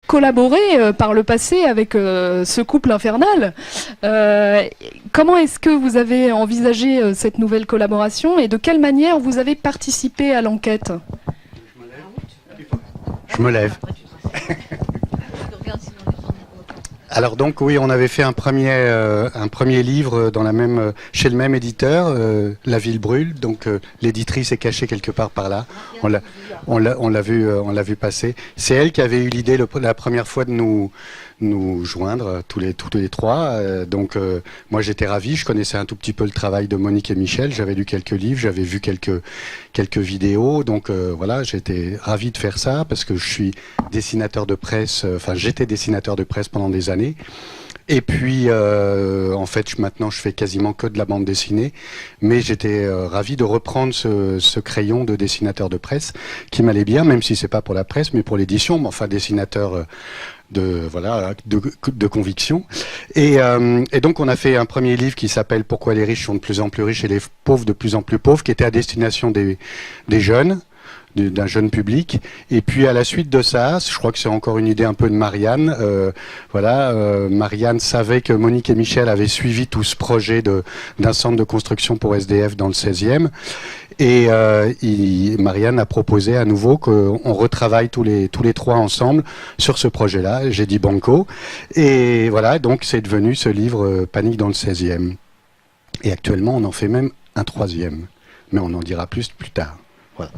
collaboré par le passé avec ce couple infernal. Comment est-ce que vous avez envisagé cette nouvelle collaboration et de quelle manière vous avez participé à l'enquête? Je me lève. Alors donc oui, on avait fait un premier livre dans chez le même éditeur, La Ville brûle. Donc l'éditrice est cachée quelque part par là. On l'a vu passer. C'est elle qui avait eu l'idée la première fois de nous joindre tous les trois. Donc moi j'étais ravi. Je connaissais un tout petit peu le travail de Monique et Michel. J'avais lu quelques livres, j'avais vu quelques vidéos. Donc voilà, j'étais ravi de faire ça parce que je suis dessinateur de presse. Enfin, j'étais dessinateur de presse pendant des années. Et puis, en fait, maintenant, je fais quasiment que de la bande dessinée. Mais j'étais ravi de reprendre ce crayon de dessinateur de presse qui m'allait bien, même si c'est pas pour la presse, mais pour l'édition. Mais enfin, dessinateur de conviction. Et donc, on a fait un premier livre qui s'appelle Pourquoi les riches sont de plus en plus riches et les pauvres de plus en plus pauvres, qui était à destination des jeunes, d'un jeune public. Et puis à la suite de ça, je crois que c'est encore une idée un peu de Marianne. Marianne savait que Monique et Michel avaient suivi tout ce projet d'un centre de construction pour SDF dans le 16e. Et Marianne a proposé à nouveau qu'on retravaille tous les trois ensemble sur ce projet-là. J'ai dit banco. Et voilà, donc c'est devenu ce livre Panique dans le 16e. Et actuellement, on en fait même un troisième. Mais on en dira plus tard. Voilà.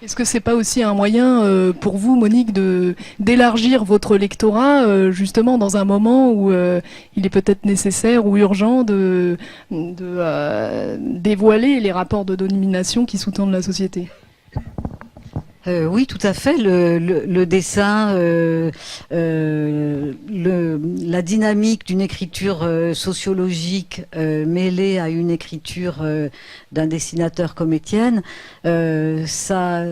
Est-ce que c'est pas aussi un moyen pour vous, Monique, d'élargir votre lectorat, justement dans un moment où il est peut-être nécessaire ou urgent de dévoiler les rapports de domination qui sous-tendent la société? Oui, tout à fait. Le dessin, la dynamique d'une écriture sociologique mêlée à une écriture d'un dessinateur comme Étienne, ça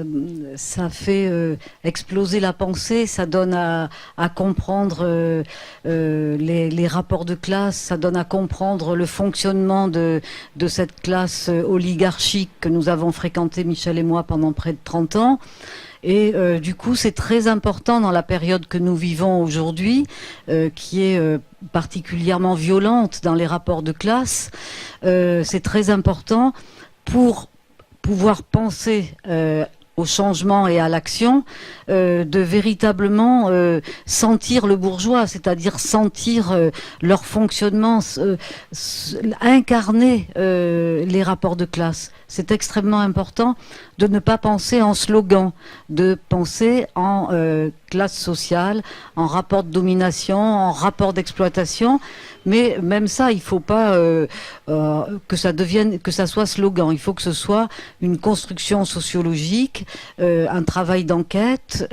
fait exploser la pensée, ça donne à comprendre les rapports de classe, ça donne à comprendre le fonctionnement de cette classe oligarchique que nous avons fréquentée, Michel et moi, pendant près de 30 ans. Et du coup, c'est très important dans la période que nous vivons aujourd'hui, qui est particulièrement violente dans les rapports de classe. C'est très important pour pouvoir penser au changement et à l'action, de véritablement sentir le bourgeois, c'est-à-dire sentir leur fonctionnement, incarner les rapports de classe. C'est extrêmement important de ne pas penser en slogan, de penser en classe sociale, en rapport de domination, en rapport d'exploitation. Mais même ça, il ne faut pas que ça soit slogan. Il faut que ce soit une construction sociologique, un travail d'enquête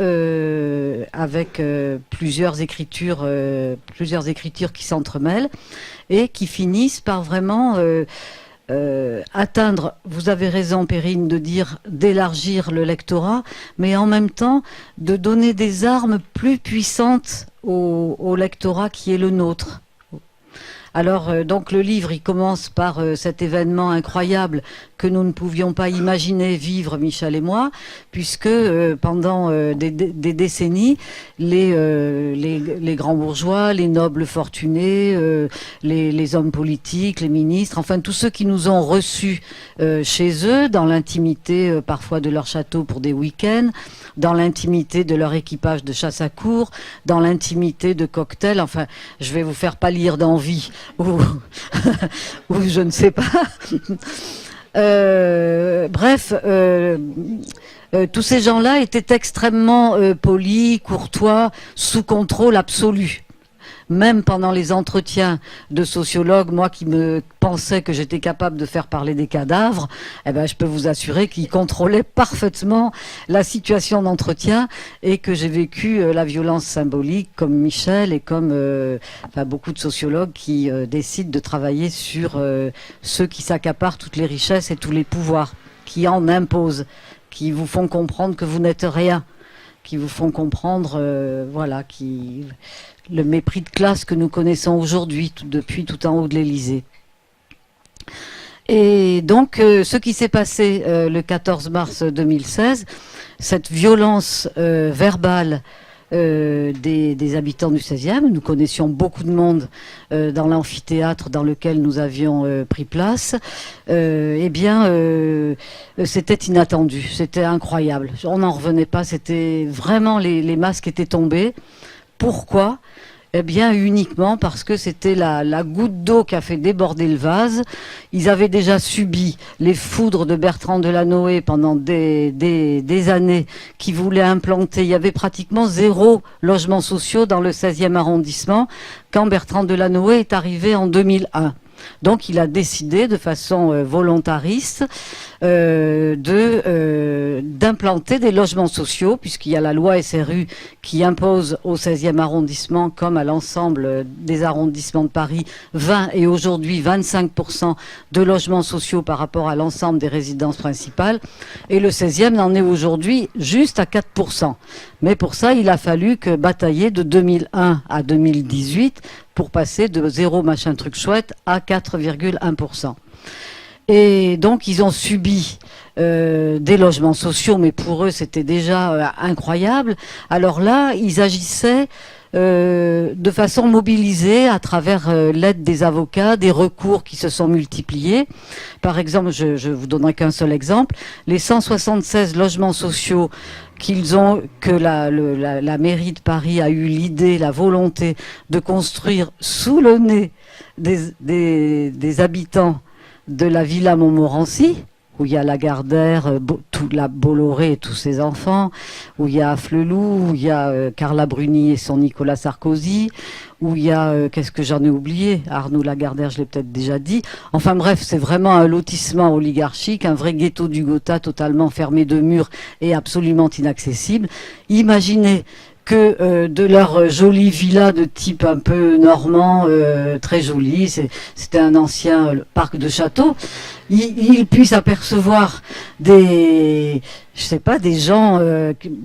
avec plusieurs écritures qui s'entremêlent et qui finissent par vraiment atteindre, vous avez raison Perrine de dire, d'élargir le lectorat, mais en même temps de donner des armes plus puissantes au lectorat qui est le nôtre. Alors, donc le livre, il commence par cet événement incroyable que nous ne pouvions pas imaginer vivre, Michel et moi, puisque pendant des décennies, les grands bourgeois, les nobles fortunés, les hommes politiques, les ministres, enfin tous ceux qui nous ont reçus chez eux, dans l'intimité parfois de leur château pour des week-ends, dans l'intimité de leur équipage de chasse à courre, dans l'intimité de cocktails, enfin je vais vous faire pâlir d'envie, ou je ne sais pas. Bref, tous ces gens-là étaient extrêmement polis, courtois, sous contrôle absolu. Même pendant les entretiens de sociologues, moi qui me pensais que j'étais capable de faire parler des cadavres, eh ben, je peux vous assurer qu'ils contrôlaient parfaitement la situation d'entretien et que j'ai vécu la violence symbolique comme Michel et comme beaucoup de sociologues qui décident de travailler sur ceux qui s'accaparent toutes les richesses et tous les pouvoirs, qui en imposent, qui vous font comprendre que vous n'êtes rien, qui vous font comprendre, le mépris de classe que nous connaissons aujourd'hui, depuis tout en haut de l'Élysée. Et donc, ce qui s'est passé le 14 mars 2016, cette violence verbale des habitants du 16e. Nous connaissions beaucoup de monde dans l'amphithéâtre dans lequel nous avions pris place. C'était inattendu, c'était incroyable. On n'en revenait pas, c'était vraiment les masques étaient tombés. Pourquoi ? Eh bien, uniquement parce que c'était la goutte d'eau qui a fait déborder le vase. Ils avaient déjà subi les foudres de Bertrand Delanoë pendant des années, qui voulaient implanter. Il y avait pratiquement 0 logements sociaux dans le 16e arrondissement quand Bertrand Delanoë est arrivé en 2001. Donc il a décidé de façon volontariste d'implanter des logements sociaux, puisqu'il y a la loi SRU qui impose au 16e arrondissement, comme à l'ensemble des arrondissements de Paris, 20 et aujourd'hui 25% de logements sociaux par rapport à l'ensemble des résidences principales. Et le 16e n'en est aujourd'hui juste à 4%. Mais pour ça, il a fallu que batailler de 2001 à 2018 pour passer de 0 machin truc chouette à 4,1%. Et donc, ils ont subi des logements sociaux, mais pour eux, c'était déjà incroyable. Alors là, ils agissaient de façon mobilisée à travers l'aide des avocats, des recours qui se sont multipliés. Par exemple, je vous donnerai qu'un seul exemple, les 176 logements sociaux que la mairie de Paris a eu l'idée, la volonté de construire sous le nez des habitants de la Villa Montmorency, où il y a Lagardère, la Bolloré et tous ses enfants, où il y a Flelou, où il y a Carla Bruni et son Nicolas Sarkozy, où il y a, qu'est-ce que j'en ai oublié, Arnaud Lagardère, je l'ai peut-être déjà dit. Enfin bref, c'est vraiment un lotissement oligarchique, un vrai ghetto du Gotha totalement fermé de murs et absolument inaccessible. Imaginez que de leur jolie villa de type un peu normand, très jolie, c'était un ancien parc de château, ils puissent apercevoir des gens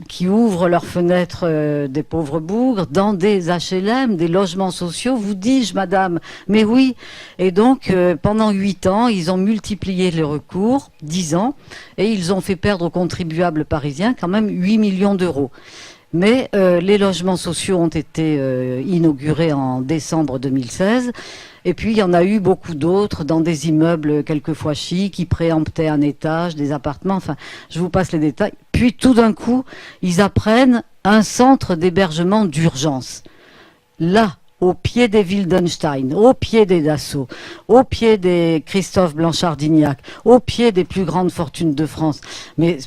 qui ouvrent leurs fenêtres des pauvres bougres dans des HLM, des logements sociaux, vous dis-je, madame, mais oui. Et donc, pendant 8 ans, ils ont multiplié les recours, 10 ans, et ils ont fait perdre aux contribuables parisiens quand même 8 millions d'euros. Mais les logements sociaux ont été inaugurés en décembre 2016. Et puis, il y en a eu beaucoup d'autres dans des immeubles quelquefois chics qui préemptaient un étage, des appartements. Enfin, je vous passe les détails. Puis, tout d'un coup, ils apprennent un centre d'hébergement d'urgence. Là, au pied des Wildenstein, au pied des Dassault, au pied des Christophe Blanchard-Dignac, au pied des plus grandes fortunes de France. Mais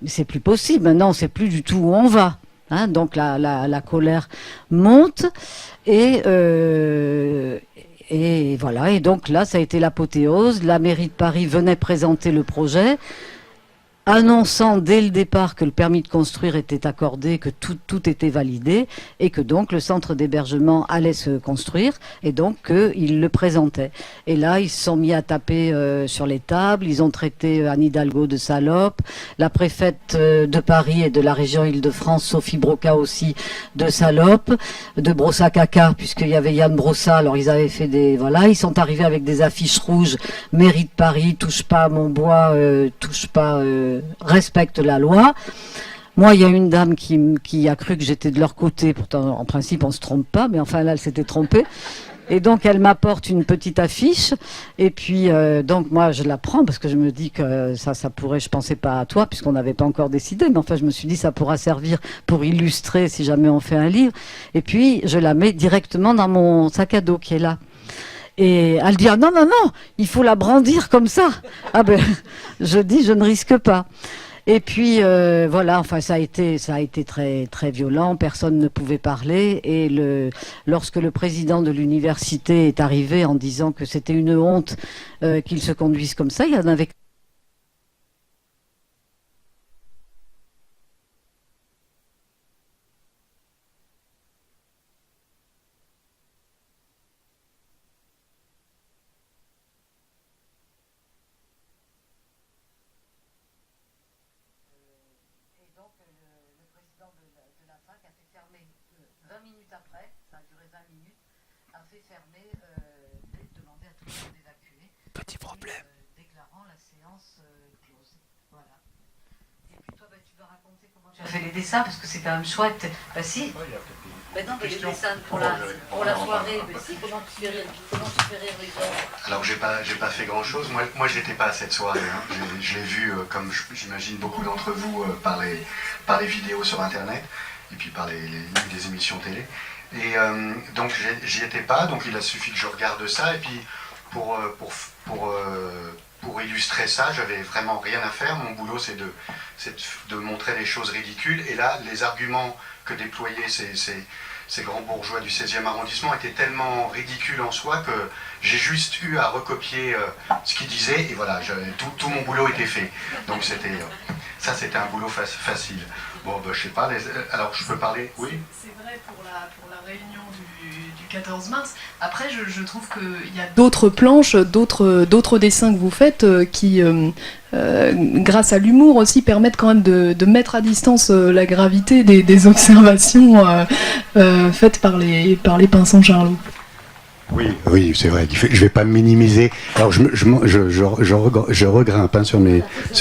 c'est plus possible. Maintenant, on ne sait plus du tout où on va. Hein, donc la colère monte et voilà. Et donc là, ça a été l'apothéose. La mairie de Paris venait présenter le projet, annonçant dès le départ que le permis de construire était accordé, que tout était validé, et que donc le centre d'hébergement allait se construire, et donc qu'ils le présentaient. Et là, ils se sont mis à taper sur les tables, ils ont traité Anne Hidalgo de salope, la préfète de Paris et de la région Île-de-France, Sophie Broca aussi, de salope, de brossa caca, puisqu'il y avait Yann Brossa, alors ils avaient fait ils sont arrivés avec des affiches rouges, mairie de Paris, touche pas à mon bois, touche pas... respecte la loi. Moi, il y a une dame qui a cru que j'étais de leur côté. Pourtant, en principe, on se trompe pas, mais enfin là, elle s'était trompée. Et donc, elle m'apporte une petite affiche. Et puis, donc, moi, je la prends parce que je me dis que ça pourrait, je pensais pas à toi, puisqu'on n'avait pas encore décidé. Mais enfin, je me suis dit, ça pourra servir pour illustrer si jamais on fait un livre. Et puis, je la mets directement dans mon sac à dos qui est là. Et elle dit, ah non, il faut la brandir comme ça. Ah ben, je dis, je ne risque pas. Et puis, voilà, enfin, ça a été très, très violent. Personne ne pouvait parler. Et lorsque le président de l'université est arrivé en disant que c'était une honte qu'il se conduise comme ça, il y en avait... Petit problème. Déclarant la séance close. Voilà. Toi, tu vas raconter comment tu as fait les dessins, parce que c'est quand même chouette. Bah si. Non, mais les dessins pour la soirée, mais si, comment tu fais rire les gens? Alors j'ai pas fait grand chose. Moi j'étais pas à cette soirée. Hein. Je l'ai vu comme j'imagine beaucoup d'entre vous par les vidéos sur internet et puis par des émissions télé. Et donc j'y étais pas. Donc il a suffi que je regarde ça et puis pour illustrer ça, j'avais vraiment rien à faire. Mon boulot c'est de montrer des choses ridicules. Et là les arguments que déployaient ces grands bourgeois du 16e arrondissement étaient tellement ridicules en soi que j'ai juste eu à recopier ce qu'ils disaient et voilà, tout mon boulot était fait. Donc c'était un boulot facile. Bon, bah, je sais pas, alors je peux parler, oui. C'est vrai pour la réunion du 14 mars. Après, je trouve qu'il y a d'autres planches, d'autres dessins que vous faites qui, grâce à l'humour aussi, permettent quand même de mettre à distance la gravité des observations faites par les Pinsons Charlot. Oui, c'est vrai. Je vais pas me minimiser. Alors je regrimpe hein, sur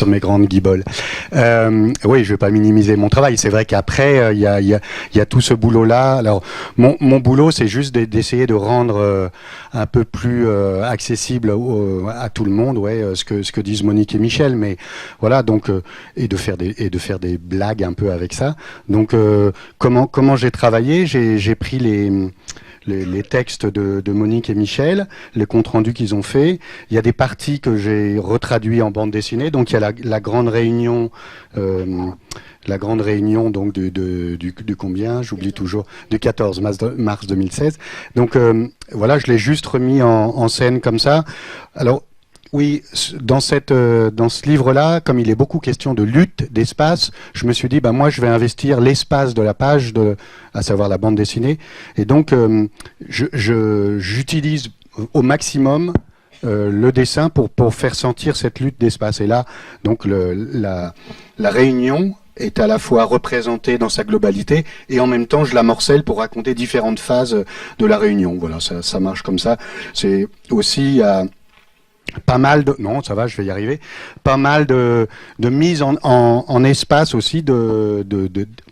mes grandes guiboles. Oui, je vais pas minimiser mon travail. C'est vrai qu'après il y a tout ce boulot-là. Alors mon boulot, c'est juste d'essayer de rendre un peu plus accessible à tout le monde, ce que disent Monique et Michel. Mais voilà, donc et de faire des blagues un peu avec ça. Donc comment j'ai travaillé? J'ai pris les textes de Monique et Michel, les comptes rendus qu'ils ont faits. Il y a des parties que j'ai retraduits en bande dessinée. Donc il y a la grande réunion, donc du combien, j'oublie toujours, du 14 mars 2016. Donc voilà, je l'ai juste remis en scène comme ça. Alors oui, dans ce livre-là, comme il est beaucoup question de lutte d'espace, je me suis dit, moi, je vais investir l'espace de la page, à savoir la bande dessinée. Et donc, j'utilise au maximum le dessin pour faire sentir cette lutte d'espace. Et là, donc, la réunion est à la fois représentée dans sa globalité et en même temps, je la morcelle pour raconter différentes phases de la réunion. Voilà, ça marche comme ça. C'est aussi pas mal de non, ça va, je vais y arriver. Pas mal de mise en espace aussi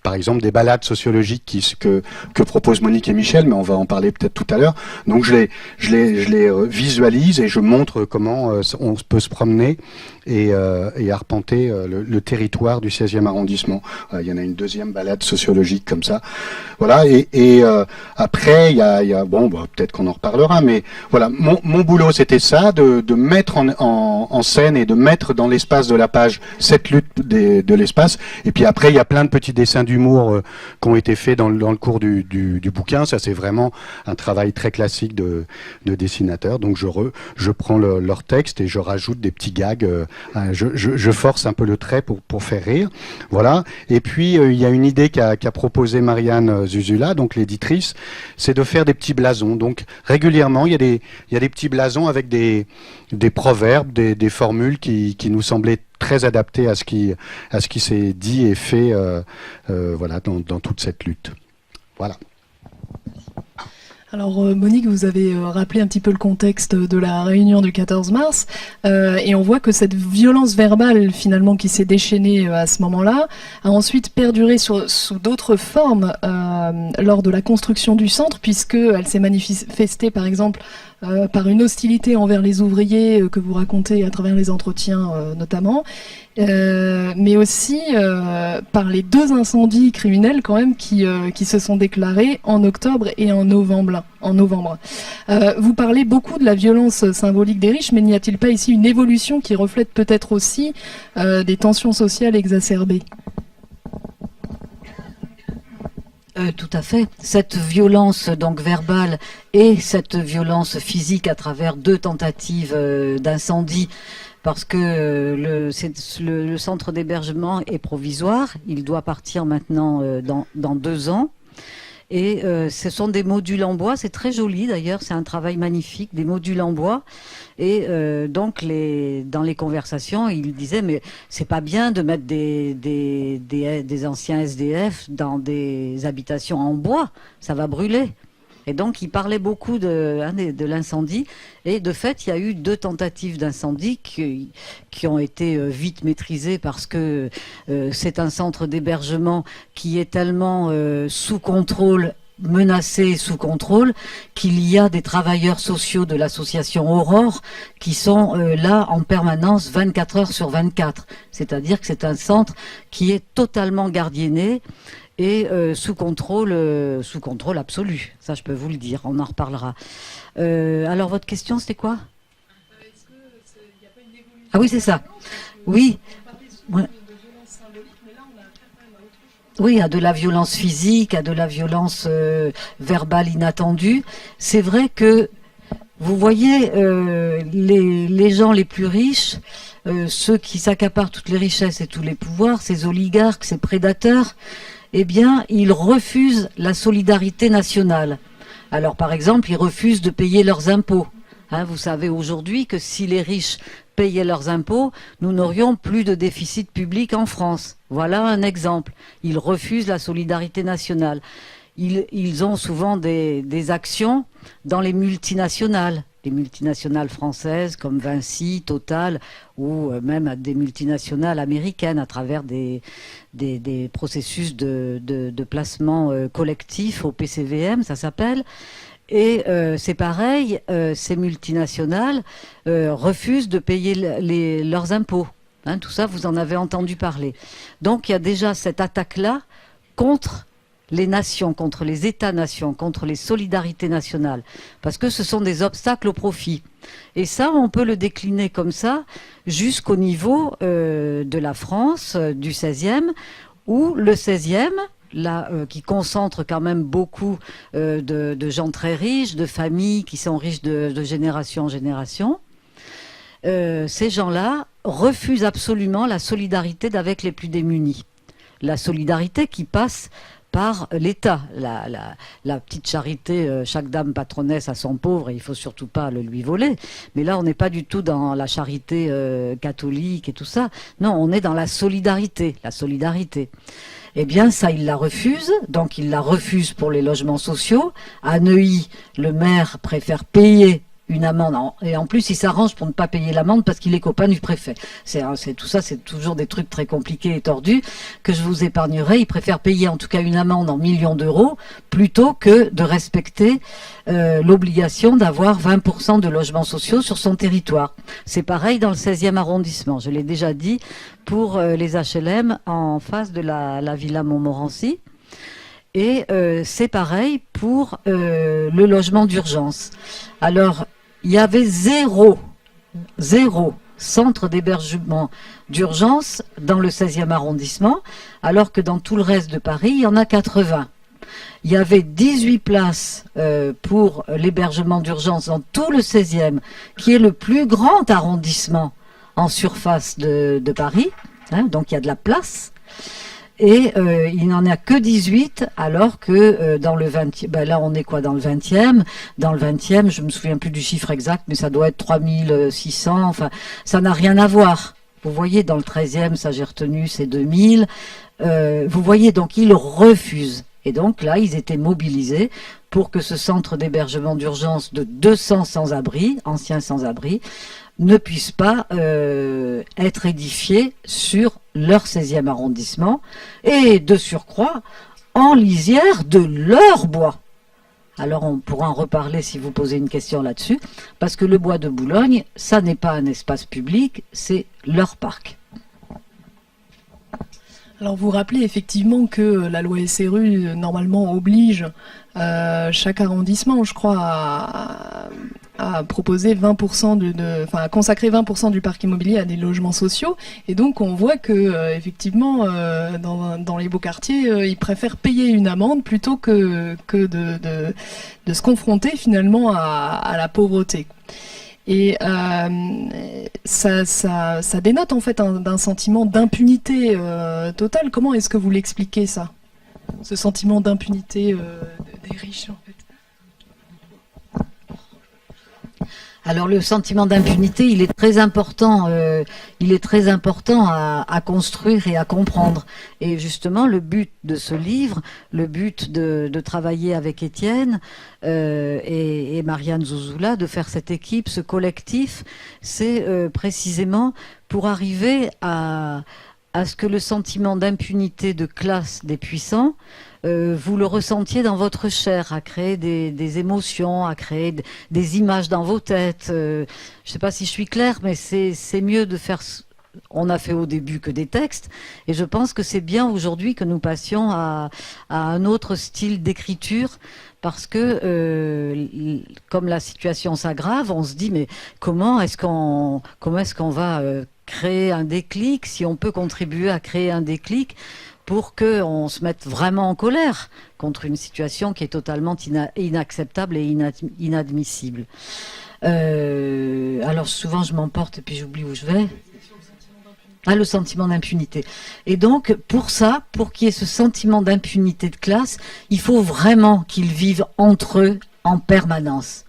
par exemple des balades sociologiques que proposent Monique et Michel, mais on va en parler peut-être tout à l'heure. Donc je les visualise et je montre comment on peut se promener et arpenter le territoire du 16e arrondissement. Il y en a une deuxième balade sociologique comme ça. Voilà, et après il y a peut-être qu'on en reparlera, mais voilà, mon boulot c'était ça, de mettre en scène et de mettre dans l'espace de la page cette lutte de l'espace. Et puis après il y a plein de petits dessins d'humour qui ont été faits dans le cours du bouquin. Ça c'est vraiment un travail très classique de dessinateur. Donc je prends leur texte et je rajoute des petits gags. Je force un peu le trait pour faire rire. Voilà. Et puis il y a une idée qu'a proposée Marianne Zuzula, donc l'éditrice, c'est de faire des petits blasons. Donc régulièrement il y a des petits blasons avec des proverbes, des formules qui nous semblaient très adaptées à ce qui s'est dit et fait voilà, dans toute cette lutte. Voilà. Alors Monique, vous avez rappelé un petit peu le contexte de la réunion du 14 mars et on voit que cette violence verbale finalement qui s'est déchaînée à ce moment-là a ensuite perduré sous d'autres formes lors de la construction du centre, puisqu'elle s'est manifestée par exemple par une hostilité envers les ouvriers que vous racontez à travers les entretiens notamment, mais aussi par les 2 incendies criminels quand même qui se sont déclarés en octobre et en novembre. Vous parlez beaucoup de la violence symbolique des riches, mais n'y a-t-il pas ici une évolution qui reflète peut-être aussi des tensions sociales exacerbées ? Tout à fait. Cette violence donc verbale et cette violence physique à travers 2 tentatives d'incendie, parce que le centre d'hébergement est provisoire, il doit partir maintenant dans 2 ans. Et ce sont des modules en bois, c'est très joli d'ailleurs, c'est un travail magnifique, des modules en bois. Et donc dans les conversations, il disait mais c'est pas bien de mettre des anciens SDF dans des habitations en bois, ça va brûler. Et donc, il parlait beaucoup de l'incendie. Et de fait, il y a eu 2 tentatives d'incendie qui ont été vite maîtrisées parce que c'est un centre d'hébergement qui est tellement sous contrôle, menacé sous contrôle, qu'il y a des travailleurs sociaux de l'association Aurore qui sont là en permanence 24 heures sur 24. C'est-à-dire que c'est un centre qui est totalement gardienné et sous contrôle absolu. Ça, je peux vous le dire. On en reparlera. Alors, votre question, c'était quoi? Ah oui, c'est ça. Oui. Ouais. Oui, à de la violence physique, à de la violence verbale inattendue. C'est vrai que, vous voyez, les gens les plus riches, ceux qui s'accaparent toutes les richesses et tous les pouvoirs, ces oligarques, ces prédateurs, eh bien, ils refusent la solidarité nationale. Alors, par exemple, ils refusent de payer leurs impôts. Hein, vous savez aujourd'hui que si les riches payaient leurs impôts, nous n'aurions plus de déficit public en France. Voilà un exemple. Ils refusent la solidarité nationale. Ils ont souvent des actions dans les multinationales françaises comme Vinci, Total, ou même des multinationales américaines à travers des processus de placement collectif au PCVM, ça s'appelle. Et c'est pareil, ces multinationales refusent de payer leurs impôts. Hein, tout ça, vous en avez entendu parler. Donc il y a déjà cette attaque-là contre les nations, contre les États-nations, contre les solidarités nationales, parce que ce sont des obstacles au profit. Et ça, on peut le décliner comme ça jusqu'au niveau de la France, du 16e, où le 16e, là, qui concentre quand même beaucoup de gens très riches, de familles qui sont riches de génération en génération, ces gens-là refusent absolument la solidarité avec les plus démunis. La solidarité qui passe par l'État. La petite charité, chaque dame patronnesse à son pauvre, et il ne faut surtout pas le lui voler. Mais là, on n'est pas du tout dans la charité catholique et tout ça. Non, on est dans la solidarité. La solidarité. Eh bien, ça, il la refuse. Donc, il la refuse pour les logements sociaux. À Neuilly, le maire préfère payer une amende. Et en plus, il s'arrange pour ne pas payer l'amende parce qu'il est copain du préfet. Tout ça, c'est toujours des trucs très compliqués et tordus que je vous épargnerai. Il préfère payer en tout cas une amende en millions d'euros plutôt que de respecter l'obligation d'avoir 20% de logements sociaux sur son territoire. C'est pareil dans le 16e arrondissement. Je l'ai déjà dit pour les HLM en face de la Villa Montmorency. Et c'est pareil pour le logement d'urgence. Alors, il y avait zéro centre d'hébergement d'urgence dans le 16e arrondissement, alors que dans tout le reste de Paris, il y en a 80. Il y avait 18 places pour l'hébergement d'urgence dans tout le 16e, qui est le plus grand arrondissement en surface de Paris. Hein, donc, il y a de la place. Et il n'en a que 18, alors que dans le 20e, ben là on est quoi dans le 20e? Dans le 20e, je me souviens plus du chiffre exact, mais ça doit être 3600, enfin, ça n'a rien à voir. Vous voyez, dans le 13e, ça j'ai retenu, c'est 2000. Vous voyez, donc ils refusent. Et donc là, ils étaient mobilisés pour que ce centre d'hébergement d'urgence de 200 sans-abri, anciens sans-abri, ne puisse pas être édifié sur leur 16e arrondissement et de surcroît en lisière de leur bois. Alors on pourra en reparler si vous posez une question là-dessus, parce que le bois de Boulogne, ça n'est pas un espace public, c'est leur parc. Alors vous rappelez effectivement que la loi SRU normalement oblige chaque arrondissement, je crois, à proposer 20% à consacrer 20% du parc immobilier à des logements sociaux. Et donc on voit que effectivement dans les beaux quartiers, ils préfèrent payer une amende plutôt que de se confronter finalement à la pauvreté. Et ça dénote en fait d'un sentiment d'impunité totale. Comment est-ce que vous l'expliquez ça? Ce sentiment d'impunité des riches en fait. Alors le sentiment d'impunité, il est très important. Il est très important à construire et à comprendre. Et justement, le but de ce livre, le but de travailler avec Étienne et Marianne Zouzoula, de faire cette équipe, ce collectif, c'est précisément pour arriver à ce que le sentiment d'impunité de classe des puissants, vous le ressentiez dans votre chair, à créer des émotions, à créer des images dans vos têtes. Je ne sais pas si je suis claire, mais c'est mieux de faire... On a fait au début que des textes, et je pense que c'est bien aujourd'hui que nous passions à un autre style d'écriture, parce que comme la situation s'aggrave, on se dit mais comment est-ce qu'on va créer un déclic, si on peut contribuer à créer un déclic pour qu'on se mette vraiment en colère contre une situation qui est totalement inacceptable et inadmissible. Alors souvent je m'emporte et puis j'oublie où je vais. Ah, le sentiment d'impunité. Et donc, pour ça, pour qu'il y ait ce sentiment d'impunité de classe, il faut vraiment qu'ils vivent entre eux en permanence.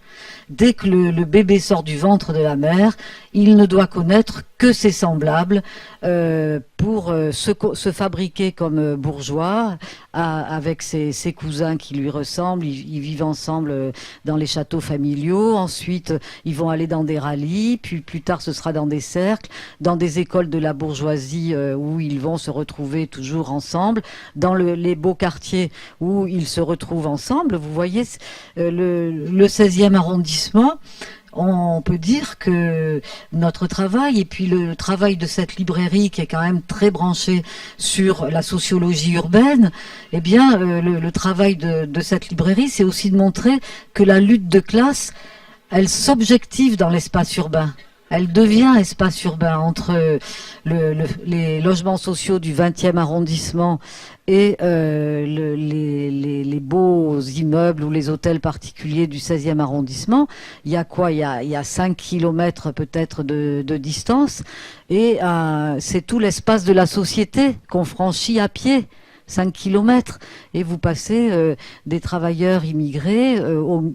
Dès que le bébé sort du ventre de la mère, il ne doit connaître que ses semblables pour se fabriquer comme bourgeois avec ses cousins qui lui ressemblent. Ils vivent ensemble dans les châteaux familiaux. Ensuite, ils vont aller dans des rallyes. Puis plus tard, ce sera dans des cercles, dans des écoles de la bourgeoisie où ils vont se retrouver toujours ensemble, dans les beaux quartiers où ils se retrouvent ensemble. Vous voyez, le 16e arrondissement, on peut dire que notre travail, et puis le travail de cette librairie qui est quand même très branchée sur la sociologie urbaine, eh bien, le travail de cette librairie, c'est aussi de montrer que la lutte de classe, elle s'objective dans l'espace urbain. Elle devient espace urbain entre les logements sociaux du 20e arrondissement et les beaux immeubles ou les hôtels particuliers du 16e arrondissement. Il y a quoi? Il y a 5 kilomètres peut-être de distance, et c'est tout l'espace de la société qu'on franchit à pied. 5 kilomètres, et vous passez des travailleurs immigrés,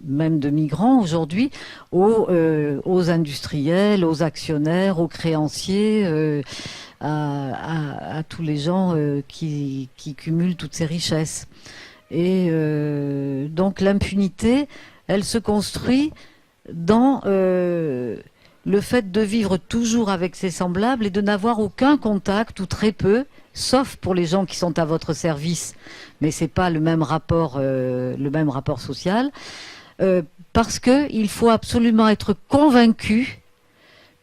même de migrants aujourd'hui, aux industriels, aux actionnaires, aux créanciers, à tous les gens qui cumulent toutes ces richesses. Et donc l'impunité, elle se construit dans le fait de vivre toujours avec ses semblables et de n'avoir aucun contact, ou très peu, sauf pour les gens qui sont à votre service, mais c'est pas le même rapport social, parce que il faut absolument être convaincu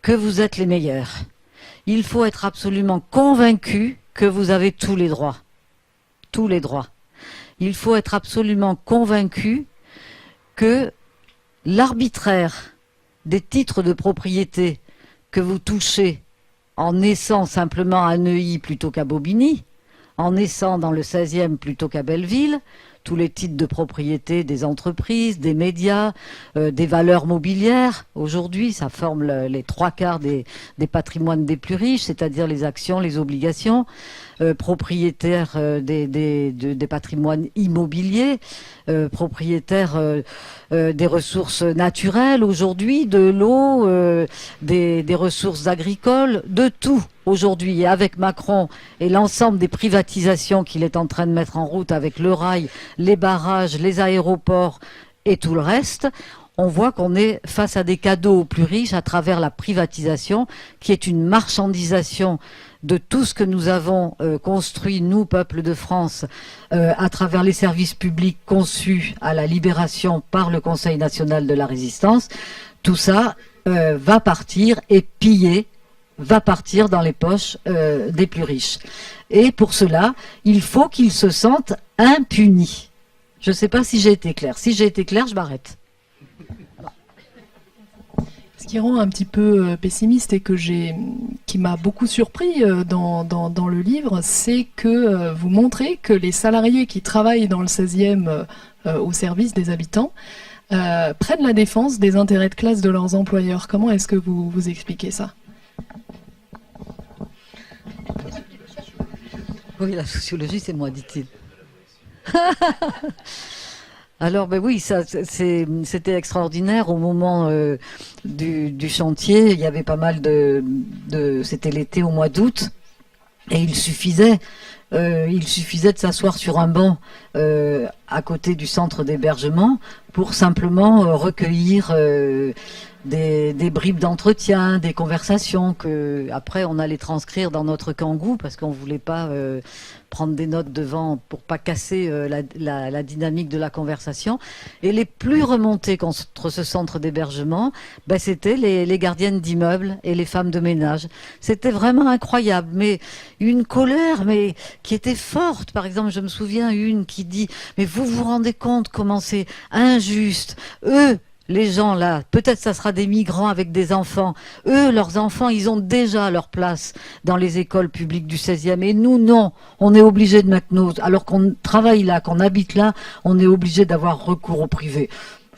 que vous êtes les meilleurs. Il faut être absolument convaincu que vous avez tous les droits. Tous les droits. Il faut être absolument convaincu que l'arbitraire des titres de propriété que vous touchez en naissant simplement à Neuilly plutôt qu'à Bobigny, en naissant dans le 16e plutôt qu'à Belleville, tous les titres de propriété des entreprises, des médias, des valeurs mobilières. Aujourd'hui, ça forme les 3/4 des patrimoines des plus riches, c'est-à-dire les actions, les obligations, propriétaires des patrimoines immobiliers, propriétaires des ressources naturelles aujourd'hui, de l'eau, des ressources agricoles, de tout. Aujourd'hui, et avec Macron et l'ensemble des privatisations qu'il est en train de mettre en route avec le rail, les barrages, les aéroports et tout le reste, on voit qu'on est face à des cadeaux aux plus riches à travers la privatisation, qui est une marchandisation de tout ce que nous avons construit, nous, peuple de France, à travers les services publics conçus à la libération par le Conseil national de la résistance. Tout ça va partir et piller, va partir dans les poches des plus riches. Et pour cela, il faut qu'ils se sentent impunis. Je ne sais pas si j'ai été claire. Si j'ai été claire, je m'arrête. Ce qui rend un petit peu pessimiste et qui m'a beaucoup surpris dans le livre, c'est que vous montrez que les salariés qui travaillent dans le 16e au service des habitants prennent la défense des intérêts de classe de leurs employeurs. Comment est-ce que vous expliquez ça ? Oui, la sociologie, c'est moi, dit-il. Alors, ben oui, c'était extraordinaire au moment du chantier. Il y avait pas mal c'était l'été au mois d'août, et il suffisait de s'asseoir sur un banc à côté du centre d'hébergement pour simplement recueillir des bribes d'entretien, des conversations que après on allait transcrire dans notre Kangoo parce qu'on voulait pas prendre des notes devant pour pas casser la dynamique de la conversation. Et les plus remontés contre ce centre d'hébergement, ben, c'était les gardiennes d'immeubles et les femmes de ménage. C'était vraiment incroyable, mais une colère mais qui était forte. Par exemple, je me souviens une qui dit « Mais vous vous rendez compte comment c'est injuste, eux, les gens là, peut-être ça sera des migrants avec des enfants. Eux, leurs enfants, ils ont déjà leur place dans les écoles publiques du 16e. Et nous, non. On est obligé de mettre alors qu'on travaille là, qu'on habite là, on est obligé d'avoir recours au privé. »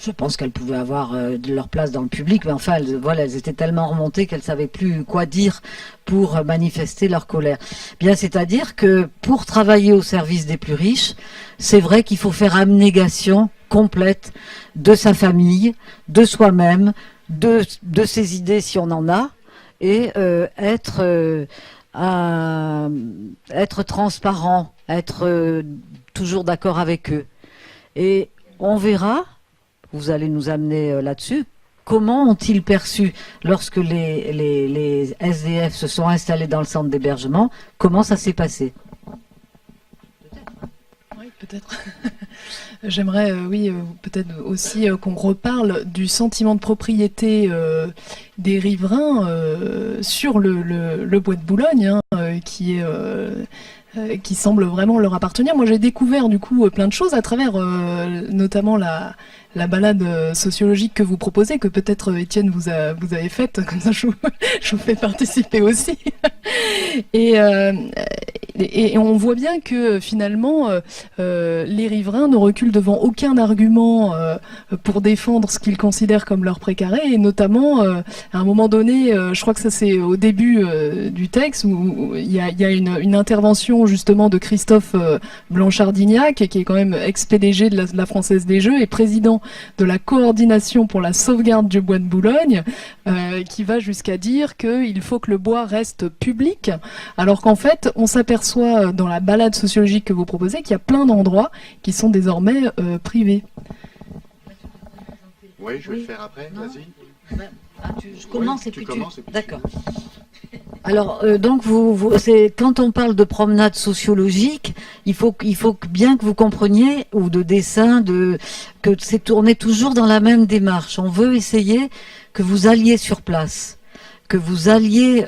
Je pense qu'elles pouvaient avoir de leur place dans le public, mais enfin, elles étaient tellement remontées qu'elles savaient plus quoi dire pour manifester leur colère. Bien, c'est-à-dire que pour travailler au service des plus riches, c'est vrai qu'il faut faire abnégation complète de sa famille, de soi-même, de ses idées si on en a, et être transparent, être toujours d'accord avec eux. Et on verra. Vous allez nous amener là-dessus. Comment ont-ils perçu, lorsque les SDF se sont installés dans le centre d'hébergement, comment ça s'est passé? Oui, peut-être. J'aimerais, oui, peut-être aussi qu'on reparle du sentiment de propriété des riverains sur le bois de Boulogne, hein, qui semble vraiment leur appartenir. Moi, j'ai découvert du coup plein de choses à travers notamment la balade sociologique que vous proposez, que peut-être Étienne vous avez faite, comme ça je vous fais participer aussi. Et on voit bien que finalement les riverains ne reculent devant aucun argument pour défendre ce qu'ils considèrent comme leur précaré, et notamment à un moment donné, je crois que ça c'est au début du texte, où il y a une intervention justement de Christophe Blanchard-Dignac, qui est quand même ex-PDG de la Française des Jeux et président de la coordination pour la sauvegarde du bois de Boulogne, qui va jusqu'à dire qu'il faut que le bois reste public, alors qu'en fait on s'aperçoit dans la balade sociologique que vous proposez qu'il y a plein d'endroits qui sont désormais privés. Oui, je vais le faire après, vas-y. Je commence, oui, et puis tu... D'accord. Alors, donc, c'est quand on parle de promenade sociologique, il faut bien que vous compreniez, ou de dessin, que c'est tourné toujours dans la même démarche. On veut essayer que vous alliez sur place, que vous alliez,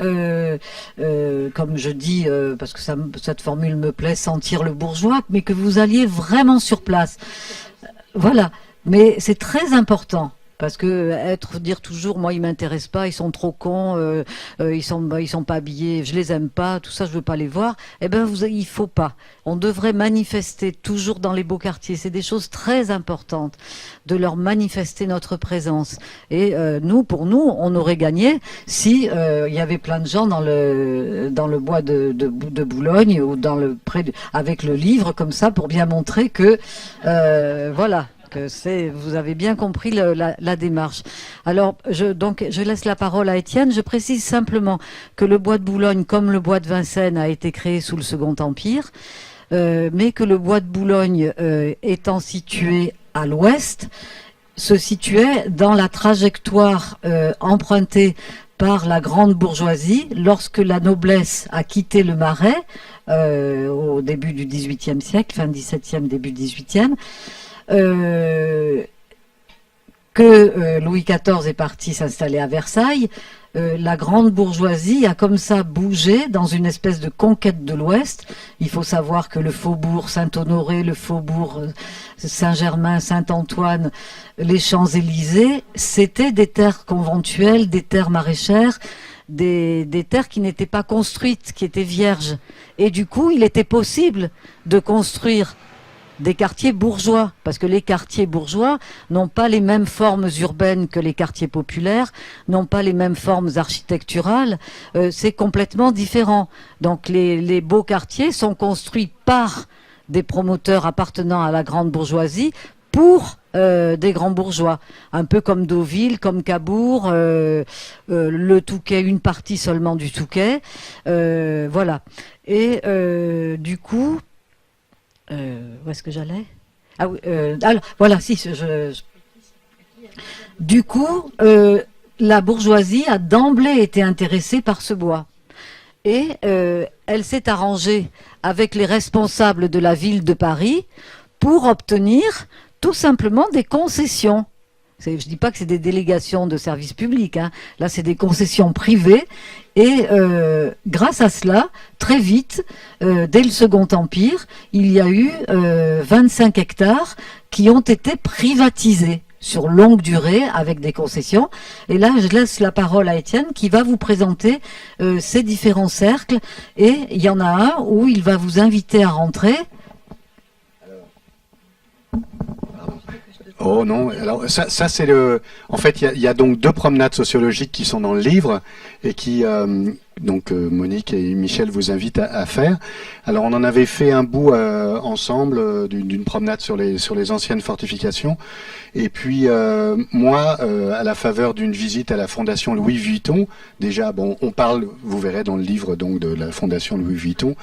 comme je dis, parce que cette formule me plaît, sentir le bourgeois, mais que vous alliez vraiment sur place. Voilà. Mais c'est très important. Parce que dire toujours, moi, ils m'intéressent pas, ils sont trop cons, ils sont pas habillés, je les aime pas, tout ça, je veux pas les voir. Eh ben, il faut pas. On devrait manifester toujours dans les beaux quartiers. C'est des choses très importantes de leur manifester notre présence. Et pour nous, on aurait gagné si il y avait plein de gens dans le bois de Boulogne ou avec le livre comme ça pour bien montrer que voilà. Vous avez bien compris la démarche. Alors, je laisse la parole à Étienne. Je précise simplement que le bois de Boulogne, comme le bois de Vincennes, a été créé sous le Second Empire, mais que le bois de Boulogne, étant situé à l'ouest, se situait dans la trajectoire empruntée par la grande bourgeoisie lorsque la noblesse a quitté le Marais au début du XVIIIe siècle, fin XVIIe, début XVIIIe. Que Louis XIV est parti s'installer à Versailles, la grande bourgeoisie a comme ça bougé dans une espèce de conquête de l'Ouest. Il faut savoir que le faubourg Saint-Honoré, le faubourg Saint-Germain, Saint-Antoine, les Champs-Élysées, c'était des terres conventuelles, des terres maraîchères, des terres qui n'étaient pas construites, qui étaient vierges. Et du coup, il était possible de construire des quartiers bourgeois, parce que les quartiers bourgeois n'ont pas les mêmes formes urbaines que les quartiers populaires, n'ont pas les mêmes formes architecturales, c'est complètement différent. Donc les beaux quartiers sont construits par des promoteurs appartenant à la grande bourgeoisie, pour des grands bourgeois, un peu comme Deauville, comme Cabourg, le Touquet, une partie seulement du Touquet, voilà. Et du coup, où est-ce que j'allais? Ah oui, alors, voilà, si, du coup, la bourgeoisie a d'emblée été intéressée par ce bois. Et elle s'est arrangée avec les responsables de la ville de Paris pour obtenir tout simplement des concessions. Je ne dis pas que c'est des délégations de services publics, hein. Là c'est des concessions privées. Et grâce à cela, très vite, dès le Second Empire, il y a eu 25 hectares qui ont été privatisés sur longue durée avec des concessions. Et là, je laisse la parole à Étienne qui va vous présenter ces différents cercles. Et il y en a un où il va vous inviter à rentrer. Oh non, alors ça c'est le... En fait, il y a donc 2 promenades sociologiques qui sont dans le livre et qui... Monique et Michel vous invitent à faire. Alors on en avait fait un bout ensemble d'une promenade sur les anciennes fortifications. Et puis moi, à la faveur d'une visite à la Fondation Louis Vuitton, déjà bon, on parle, vous verrez dans le livre donc de la Fondation Louis Vuitton,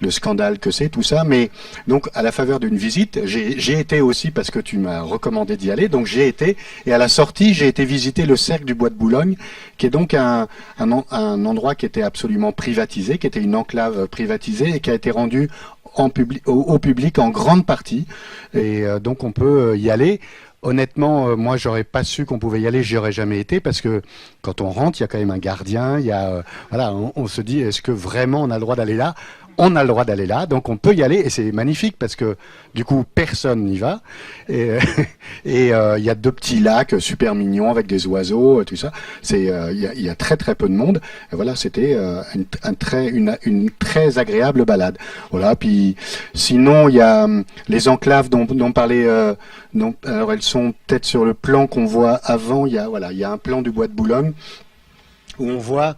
le scandale que c'est tout ça. Mais donc à la faveur d'une visite, j'ai été aussi parce que tu m'as recommandé d'y aller. Donc j'ai été et à la sortie j'ai été visiter le cercle du Bois de Boulogne, qui est donc un endroit qui était absolument privatisé, qui était une enclave privatisée et qui a été rendu au public en grande partie. Et donc on peut y aller. Honnêtement, moi, j'aurais pas su qu'on pouvait y aller, j'y aurais jamais été, parce que quand on rentre, il y a quand même un gardien, il y a, voilà, on se dit, est-ce que vraiment on a le droit d'aller là? On a le droit d'aller là, donc on peut y aller, et c'est magnifique, parce que du coup, personne n'y va. Et il y a 2 petits lacs super mignons avec des oiseaux, tout ça. Il y a très très peu de monde. Et voilà, c'était une très agréable balade. Voilà. Puis sinon, il y a les enclaves dont parlait. Alors elles sont peut-être sur le plan qu'on voit avant. Il y a un plan du Bois de Boulogne où on voit.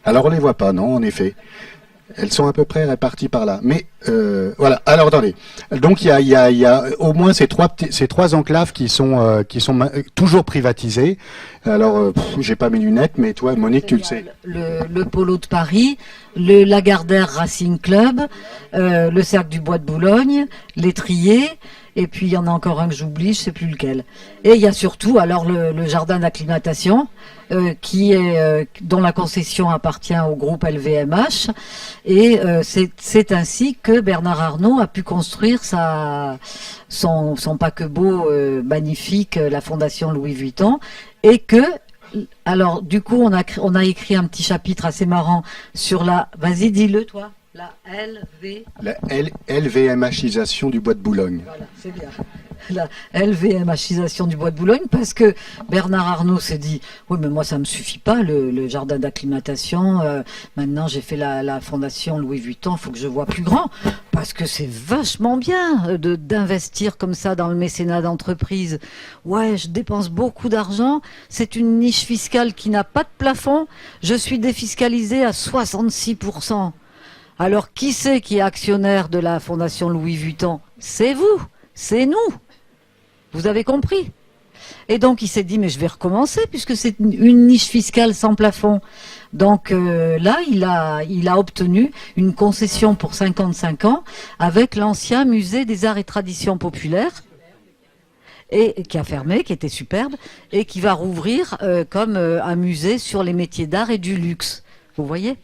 Alors on les voit pas, non, en effet. Elles sont à peu près réparties par là. Mais voilà. Alors attendez. Donc il y a au moins ces trois enclaves qui sont toujours privatisées. Alors j'ai pas mes lunettes, mais toi, Monique, tu le sais. Le Polo de Paris, le Lagardère Racing Club, le Cercle du Bois de Boulogne, l'Étrier. Et puis il y en a encore un que j'oublie, je sais plus lequel. Et il y a surtout alors le jardin d'acclimatation dont la concession appartient au groupe LVMH. Et c'est ainsi que Bernard Arnault a pu construire son paquebot magnifique, la Fondation Louis Vuitton, et que alors du coup on a écrit un petit chapitre assez marrant sur vas-y dis-le toi. La LVMHisation du Bois de Boulogne. Voilà, c'est bien. La LVMHisation du Bois de Boulogne, parce que Bernard Arnault s'est dit, oui mais moi ça me suffit pas, le jardin d'acclimatation, maintenant j'ai fait la fondation Louis Vuitton, il faut que je vois plus grand, parce que c'est vachement bien d'investir comme ça dans le mécénat d'entreprise. Ouais, je dépense beaucoup d'argent, c'est une niche fiscale qui n'a pas de plafond, je suis défiscalisé à 66%. Alors, qui c'est qui est actionnaire de la Fondation Louis Vuitton? C'est vous, c'est nous. Vous avez compris? Et donc, il s'est dit, mais je vais recommencer, puisque c'est une niche fiscale sans plafond. Donc là, il a obtenu une concession pour 55 ans avec l'ancien musée des arts et traditions populaires, et qui a fermé, qui était superbe, et qui va rouvrir comme un musée sur les métiers d'art et du luxe. Vous voyez?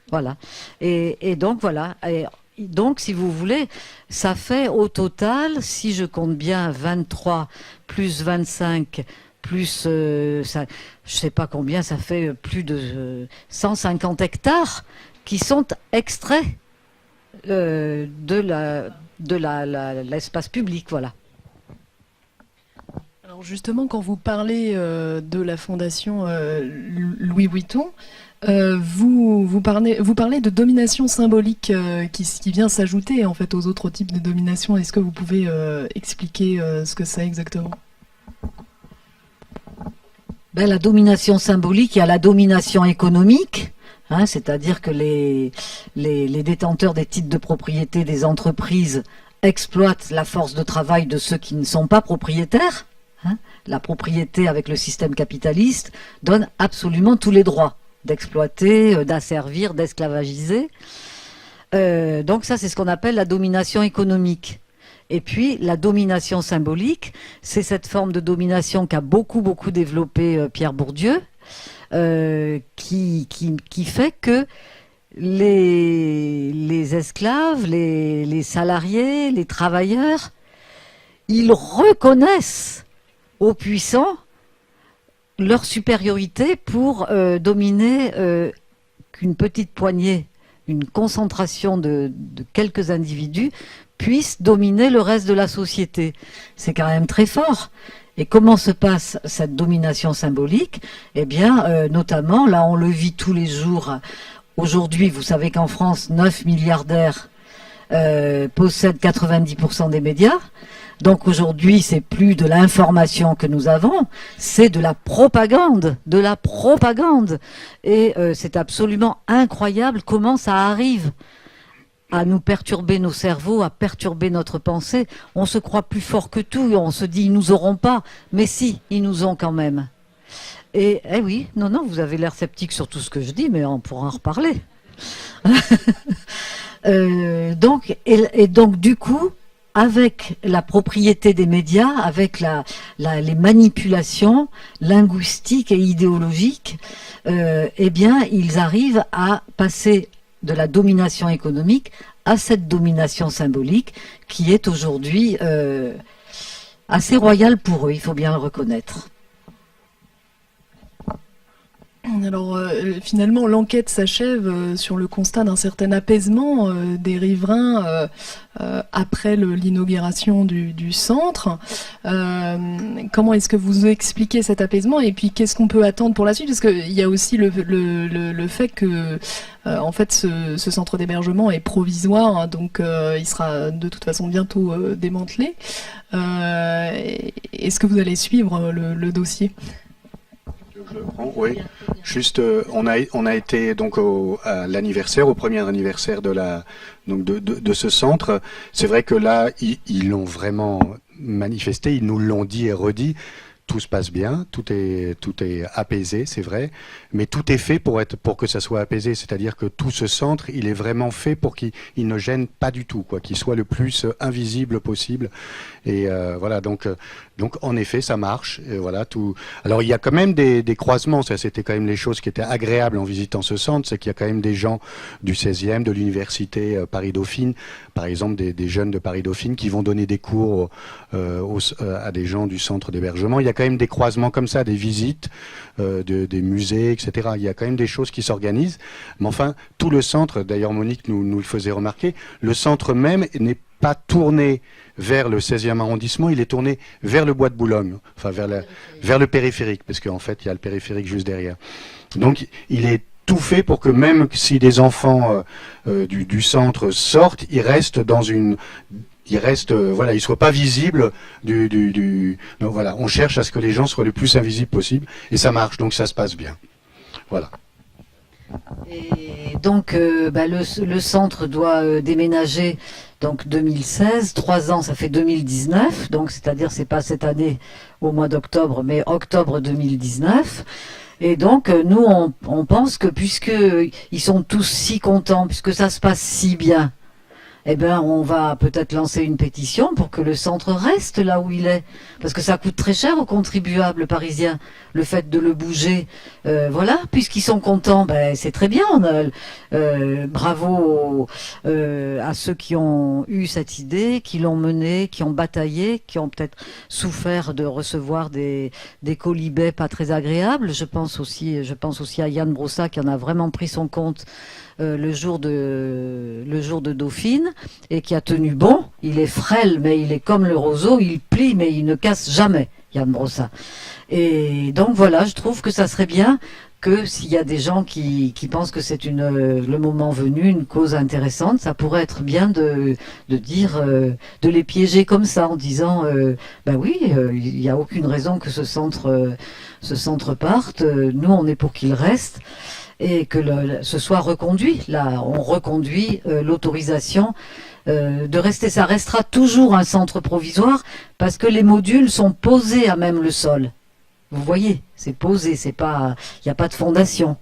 Voilà. Et donc, voilà. Et donc, si vous voulez, ça fait au total, si je compte bien, 23 plus 25 plus, je sais pas combien, ça fait plus de 150 hectares qui sont extraits de l'espace public. Voilà. Alors justement, quand vous parlez de la fondation Louis Vuitton, vous parlez de domination symbolique qui vient s'ajouter en fait aux autres types de domination. Est-ce que vous pouvez expliquer ce que c'est exactement? La domination symbolique, il y a la domination économique, Hein, c'est-à-dire que les détenteurs des titres de propriété des entreprises exploitent la force de travail de ceux qui ne sont pas propriétaires. Hein. La propriété avec le système capitaliste donne absolument tous les droits d'exploiter, d'asservir, d'esclavagiser. Donc ça, c'est ce qu'on appelle la domination économique. Et puis, la domination symbolique, c'est cette forme de domination qu'a beaucoup développé Pierre Bourdieu, qui fait que les esclaves, les salariés, les travailleurs, ils reconnaissent aux puissants leur supériorité pour dominer qu'une petite poignée, une concentration de quelques individus puisse dominer le reste de la société. C'est quand même très fort. Et comment se passe cette domination symbolique? Eh bien, notamment, là on le vit tous les jours. Aujourd'hui, vous savez qu'en France, 9 milliardaires possèdent 90% des médias. Donc aujourd'hui, c'est plus de l'information que nous avons, c'est de la propagande, Et c'est absolument incroyable comment ça arrive à nous perturber nos cerveaux, à perturber notre pensée. On se croit plus fort que tout, on se dit ils nous auront pas, mais si, ils nous ont quand même. Et oui, non, vous avez l'air sceptique sur tout ce que je dis, mais on pourra en reparler. Donc du coup, avec la propriété des médias, avec les manipulations linguistiques et idéologiques, eh bien, ils arrivent à passer de la domination économique à cette domination symbolique qui est aujourd'hui assez royale pour eux, il faut bien le reconnaître. Alors finalement l'enquête s'achève sur le constat d'un certain apaisement des riverains après l'inauguration du centre. Comment est-ce que vous expliquez cet apaisement et puis qu'est-ce qu'on peut attendre pour la suite? Parce qu'il y a aussi le fait que en fait ce centre d'hébergement est provisoire, hein, donc il sera de toute façon bientôt démantelé. Est-ce que vous allez suivre le dossier? Oui, juste on a été donc à l'anniversaire, au premier anniversaire de ce centre. C'est vrai que là ils l'ont vraiment manifesté, ils nous l'ont dit et redit. Tout se passe bien, tout est apaisé, c'est vrai, mais tout est fait pour que ça soit apaisé. C'est-à-dire que tout ce centre, il est vraiment fait pour qu'il ne gêne pas du tout, quoi, qu'il soit le plus invisible possible. Et voilà, donc en effet, ça marche. Et voilà, tout. Alors il y a quand même des croisements. Ça, c'était quand même les choses qui étaient agréables en visitant ce centre, c'est qu'il y a quand même des gens du 16e, de l'université Paris-Dauphine, par exemple des jeunes de Paris-Dauphine qui vont donner des cours à des gens du centre d'hébergement. Il y a quand même des croisements comme ça, des visites, des musées, etc. Il y a quand même des choses qui s'organisent. Mais enfin, tout le centre, d'ailleurs Monique nous le faisait remarquer, le centre même n'est pas tourné vers le 16e arrondissement, il est tourné vers le bois de Boulogne, enfin vers le périphérique, parce qu'en fait, il y a le périphérique juste derrière. Donc, il est tout fait pour que même si des enfants du centre sortent, ils restent voilà, ils soient pas visibles donc voilà, on cherche à ce que les gens soient le plus invisibles possible, et ça marche, donc ça se passe bien. Voilà. Et donc, le centre doit déménager donc 2016, 3 ans, ça fait 2019, donc c'est-à-dire c'est pas cette année au mois d'octobre, mais octobre 2019. Et donc nous on pense que puisque ils sont tous si contents, puisque ça se passe si bien, eh ben on va peut-être lancer une pétition pour que le centre reste là où il est, parce que ça coûte très cher aux contribuables parisiens, le fait de le bouger. Voilà, puisqu'ils sont contents, ben c'est très bien. Bravo à ceux qui ont eu cette idée, qui l'ont menée, qui ont bataillé, qui ont peut-être souffert de recevoir des colibets pas très agréables. Je pense aussi à Yann Brossa qui en a vraiment pris son compte le jour de Dauphine, et qui a tenu bon. Il est frêle, mais il est comme le roseau, il plie, mais il ne casse jamais, Yann Brossa. Et donc voilà, je trouve que ça serait bien que s'il y a des gens qui pensent que c'est le moment venu, une cause intéressante, ça pourrait être bien de dire, de les piéger comme ça, en disant, oui, il n'y a aucune raison que ce centre parte, nous on est pour qu'il reste. et que ce soit reconduit. Là, on reconduit l'autorisation de rester. Ça restera toujours un centre provisoire parce que les modules sont posés à même le sol. Vous voyez, c'est posé, c'est pas, il n'y a pas de fondation.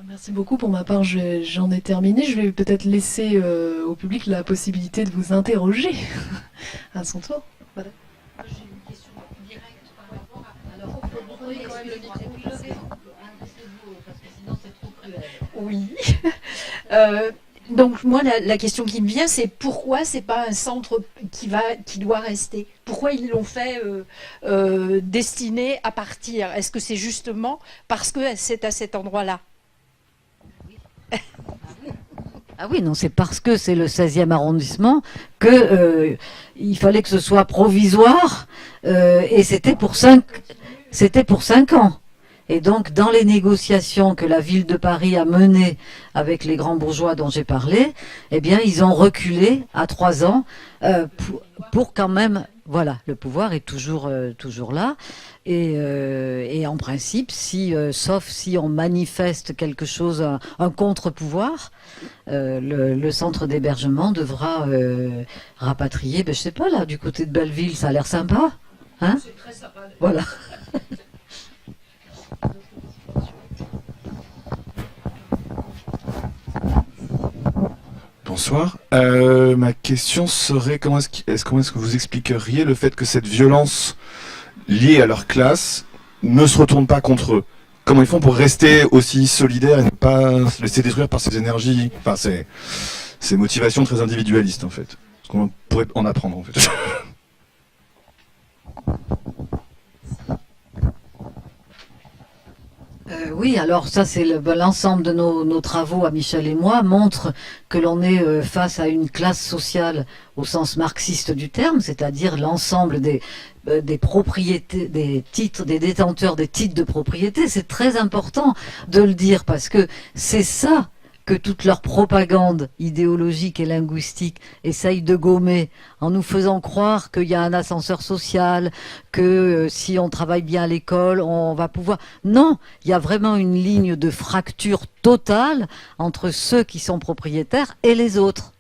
Merci beaucoup. Pour ma part, j'en ai terminé. Je vais peut-être laisser au public la possibilité de vous interroger à son tour. Voilà. J'ai une question directe par rapport à... Alors, vous prenez quand même le micro. Parce que sinon c'est trop cruel. Oui. Donc moi, la question qui me vient, c'est pourquoi c'est pas un centre qui doit rester? Pourquoi ils l'ont fait destiné à partir? Est-ce que c'est justement parce que c'est à cet endroit-là? Ah oui, non, c'est parce que c'est le 16e arrondissement que il fallait que ce soit provisoire et c'était pour 5 ans. Et donc, dans les négociations que la ville de Paris a menées avec les grands bourgeois dont j'ai parlé, eh bien, ils ont reculé à 3 ans pour quand même... Voilà, le pouvoir est toujours là. Et en principe, sauf si on manifeste quelque chose, un contre-pouvoir, le centre d'hébergement devra rapatrier, je sais pas, là, du côté de Belleville, ça a l'air sympa. Hein? C'est très sympa. Voilà. Bonsoir. Ma question serait comment est-ce que vous expliqueriez le fait que cette violence liée à leur classe ne se retourne pas contre eux? Comment ils font pour rester aussi solidaires et ne pas se laisser détruire par ces énergies, enfin ces motivations très individualistes en fait? Parce qu'on pourrait en apprendre en fait. Oui, alors ça c'est l'ensemble de nos travaux à Michel et moi montre que l'on est face à une classe sociale au sens marxiste du terme, c'est-à-dire l'ensemble des propriétés, des titres, des détenteurs des titres de propriété. C'est très important de le dire parce que c'est ça que toute leur propagande idéologique et linguistique essaye de gommer en nous faisant croire qu'il y a un ascenseur social, que si on travaille bien à l'école, on va pouvoir... Non, il y a vraiment une ligne de fracture totale entre ceux qui sont propriétaires et les autres.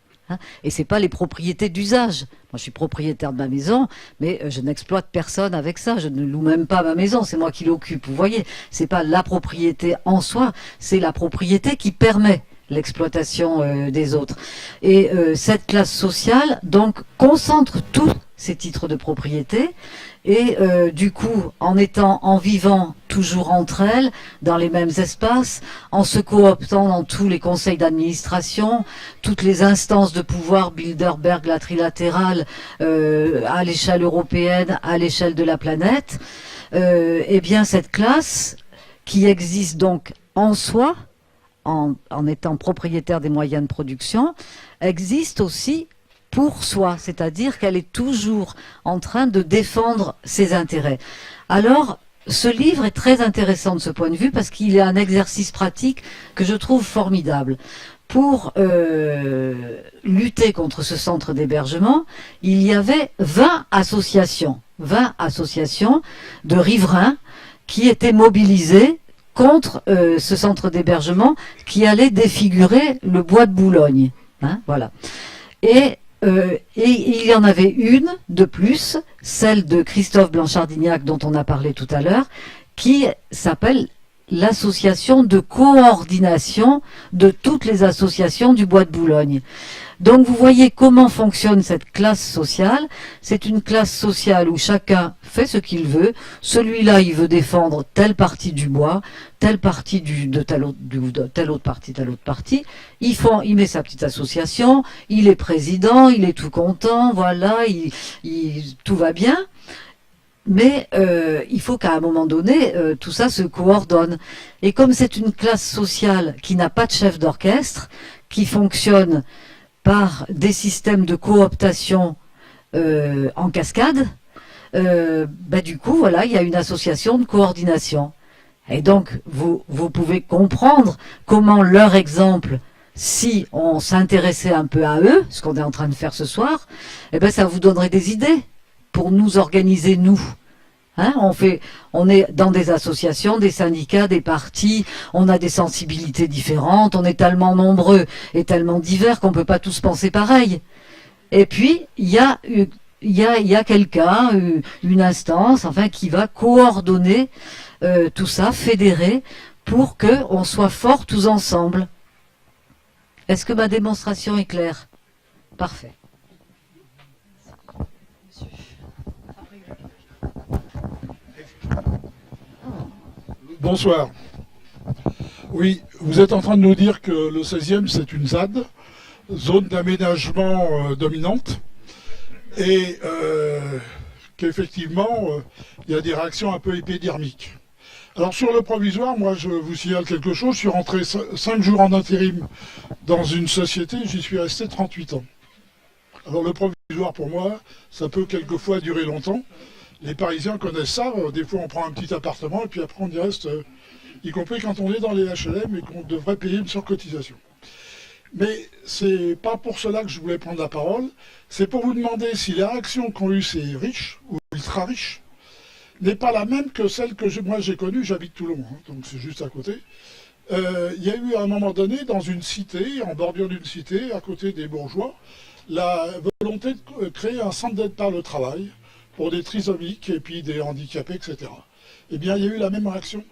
Et c'est pas les propriétés d'usage. Moi, je suis propriétaire de ma maison, mais je n'exploite personne avec ça. Je ne loue même pas ma maison, c'est moi qui l'occupe. Vous voyez, c'est pas la propriété en soi, c'est la propriété qui permet l'exploitation des autres. Et cette classe sociale, donc, concentre tous ces titres de propriété et du coup, en vivant toujours entre elles, dans les mêmes espaces, en se cooptant dans tous les conseils d'administration, toutes les instances de pouvoir, Bilderberg, la trilatérale, à l'échelle européenne, à l'échelle de la planète, eh bien cette classe qui existe donc en soi, en étant propriétaire des moyens de production, existe aussi pour soi, c'est-à-dire qu'elle est toujours en train de défendre ses intérêts. Alors, ce livre est très intéressant de ce point de vue parce qu'il est un exercice pratique que je trouve formidable. Pour lutter contre ce centre d'hébergement, il y avait 20 associations de riverains qui étaient mobilisées contre ce centre d'hébergement qui allait défigurer le bois de Boulogne. Hein, voilà. Et il y en avait une de plus, celle de Christophe Blanchard-Dignac dont on a parlé tout à l'heure, qui s'appelle l'association de coordination de toutes les associations du bois de Boulogne. Donc vous voyez comment fonctionne cette classe sociale. C'est une classe sociale où chacun fait ce qu'il veut. Celui-là, il veut défendre telle partie du bois, telle partie de telle autre partie. Il met sa petite association, il est président, il est tout content, voilà, tout va bien. Mais il faut qu'à un moment donné, tout ça se coordonne. Et comme c'est une classe sociale qui n'a pas de chef d'orchestre, qui fonctionne par des systèmes de cooptation en cascade, du coup, voilà, il y a une association de coordination. Et donc, vous pouvez comprendre comment leur exemple, si on s'intéressait un peu à eux, ce qu'on est en train de faire ce soir, ça vous donnerait des idées pour nous organiser, nous. Hein, on est dans des associations, des syndicats, des partis, on a des sensibilités différentes, on est tellement nombreux et tellement divers qu'on peut pas tous penser pareil. Et puis, il y a quelqu'un, une instance, enfin, qui va coordonner tout ça, fédérer, pour qu'on soit forts tous ensemble. Est-ce que ma démonstration est claire? Parfait. Bonsoir. Oui, vous êtes en train de nous dire que le 16e, c'est une ZAD, zone d'aménagement dominante, et qu'effectivement, il y a des réactions un peu épidermiques. Alors sur le provisoire, moi je vous signale quelque chose, je suis rentré 5 jours en intérim dans une société, j'y suis resté 38 ans. Alors le provisoire pour moi, ça peut quelquefois durer longtemps. Les Parisiens connaissent ça, des fois on prend un petit appartement et puis après on y reste, y compris quand on est dans les HLM et qu'on devrait payer une surcotisation. Mais c'est pas pour cela que je voulais prendre la parole, c'est pour vous demander si la réaction qu'ont eu ces riches, ou ultra riches, n'est pas la même que celle que moi j'ai connue, j'habite Toulon, hein, donc c'est juste à côté. Il y a eu à un moment donné, dans une cité, en bordure d'une cité, à côté des bourgeois, la volonté de créer un centre d'aide par le travail, pour des trisomiques et puis des handicapés, etc. Eh bien, il y a eu la même réaction.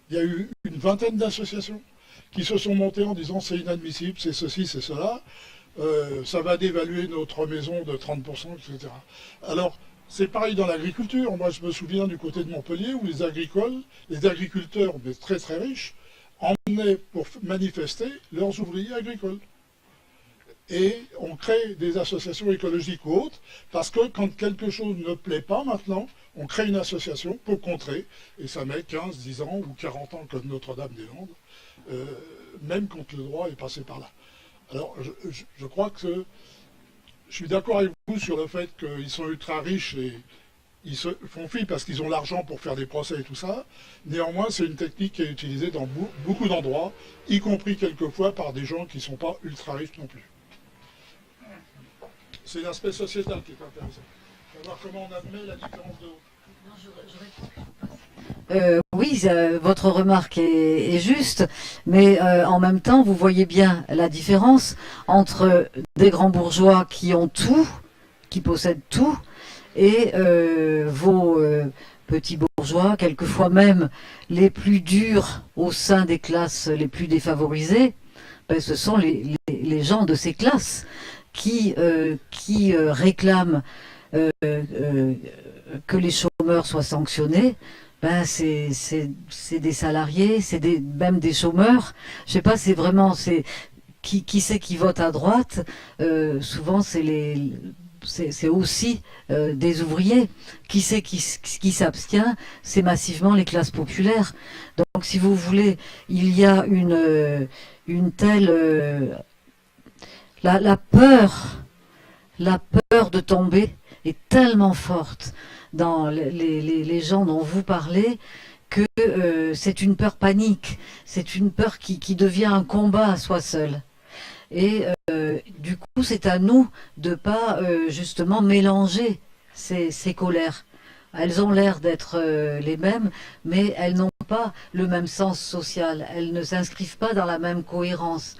Il y a eu une vingtaine d'associations qui se sont montées en disant c'est inadmissible, c'est ceci, c'est cela, ça va dévaluer notre maison de 30%, etc. Alors, c'est pareil dans l'agriculture. Moi, je me souviens du côté de Montpellier où les agriculteurs, mais très très riches, emmenaient pour manifester leurs ouvriers agricoles. Et on crée des associations écologiques ou autres, parce que quand quelque chose ne plaît pas maintenant, on crée une association pour contrer, et ça met 15, 10 ans ou 40 ans comme Notre-Dame-des-Landes, même quand le droit est passé par là. Alors je crois que je suis d'accord avec vous sur le fait qu'ils sont ultra riches et ils se font fi parce qu'ils ont l'argent pour faire des procès et tout ça. Néanmoins, c'est une technique qui est utilisée dans beaucoup d'endroits, y compris quelquefois par des gens qui ne sont pas ultra riches non plus. C'est l'aspect sociétal qui est intéressant. Savoir comment on admet la différence de... Oui, votre remarque est juste, mais en même temps, vous voyez bien la différence entre des grands bourgeois qui ont tout, qui possèdent tout, et vos petits bourgeois, quelquefois même les plus durs au sein des classes les plus défavorisées, ben, ce sont les gens de ces classes qui réclament que les chômeurs soient sanctionnés. Ben c'est des salariés, c'est même des chômeurs. Je sais pas, c'est vraiment qui c'est qui vote à droite. Souvent c'est aussi des ouvriers. Qui c'est qui s'abstient? C'est massivement les classes populaires. Donc si vous voulez, il y a une telle la peur de tomber est tellement forte dans les gens dont vous parlez que c'est une peur panique, c'est une peur qui devient un combat à soi seul. Et du coup, c'est à nous de ne pas justement mélanger ces colères. Elles ont l'air d'être les mêmes, mais elles n'ont pas le même sens social, elles ne s'inscrivent pas dans la même cohérence.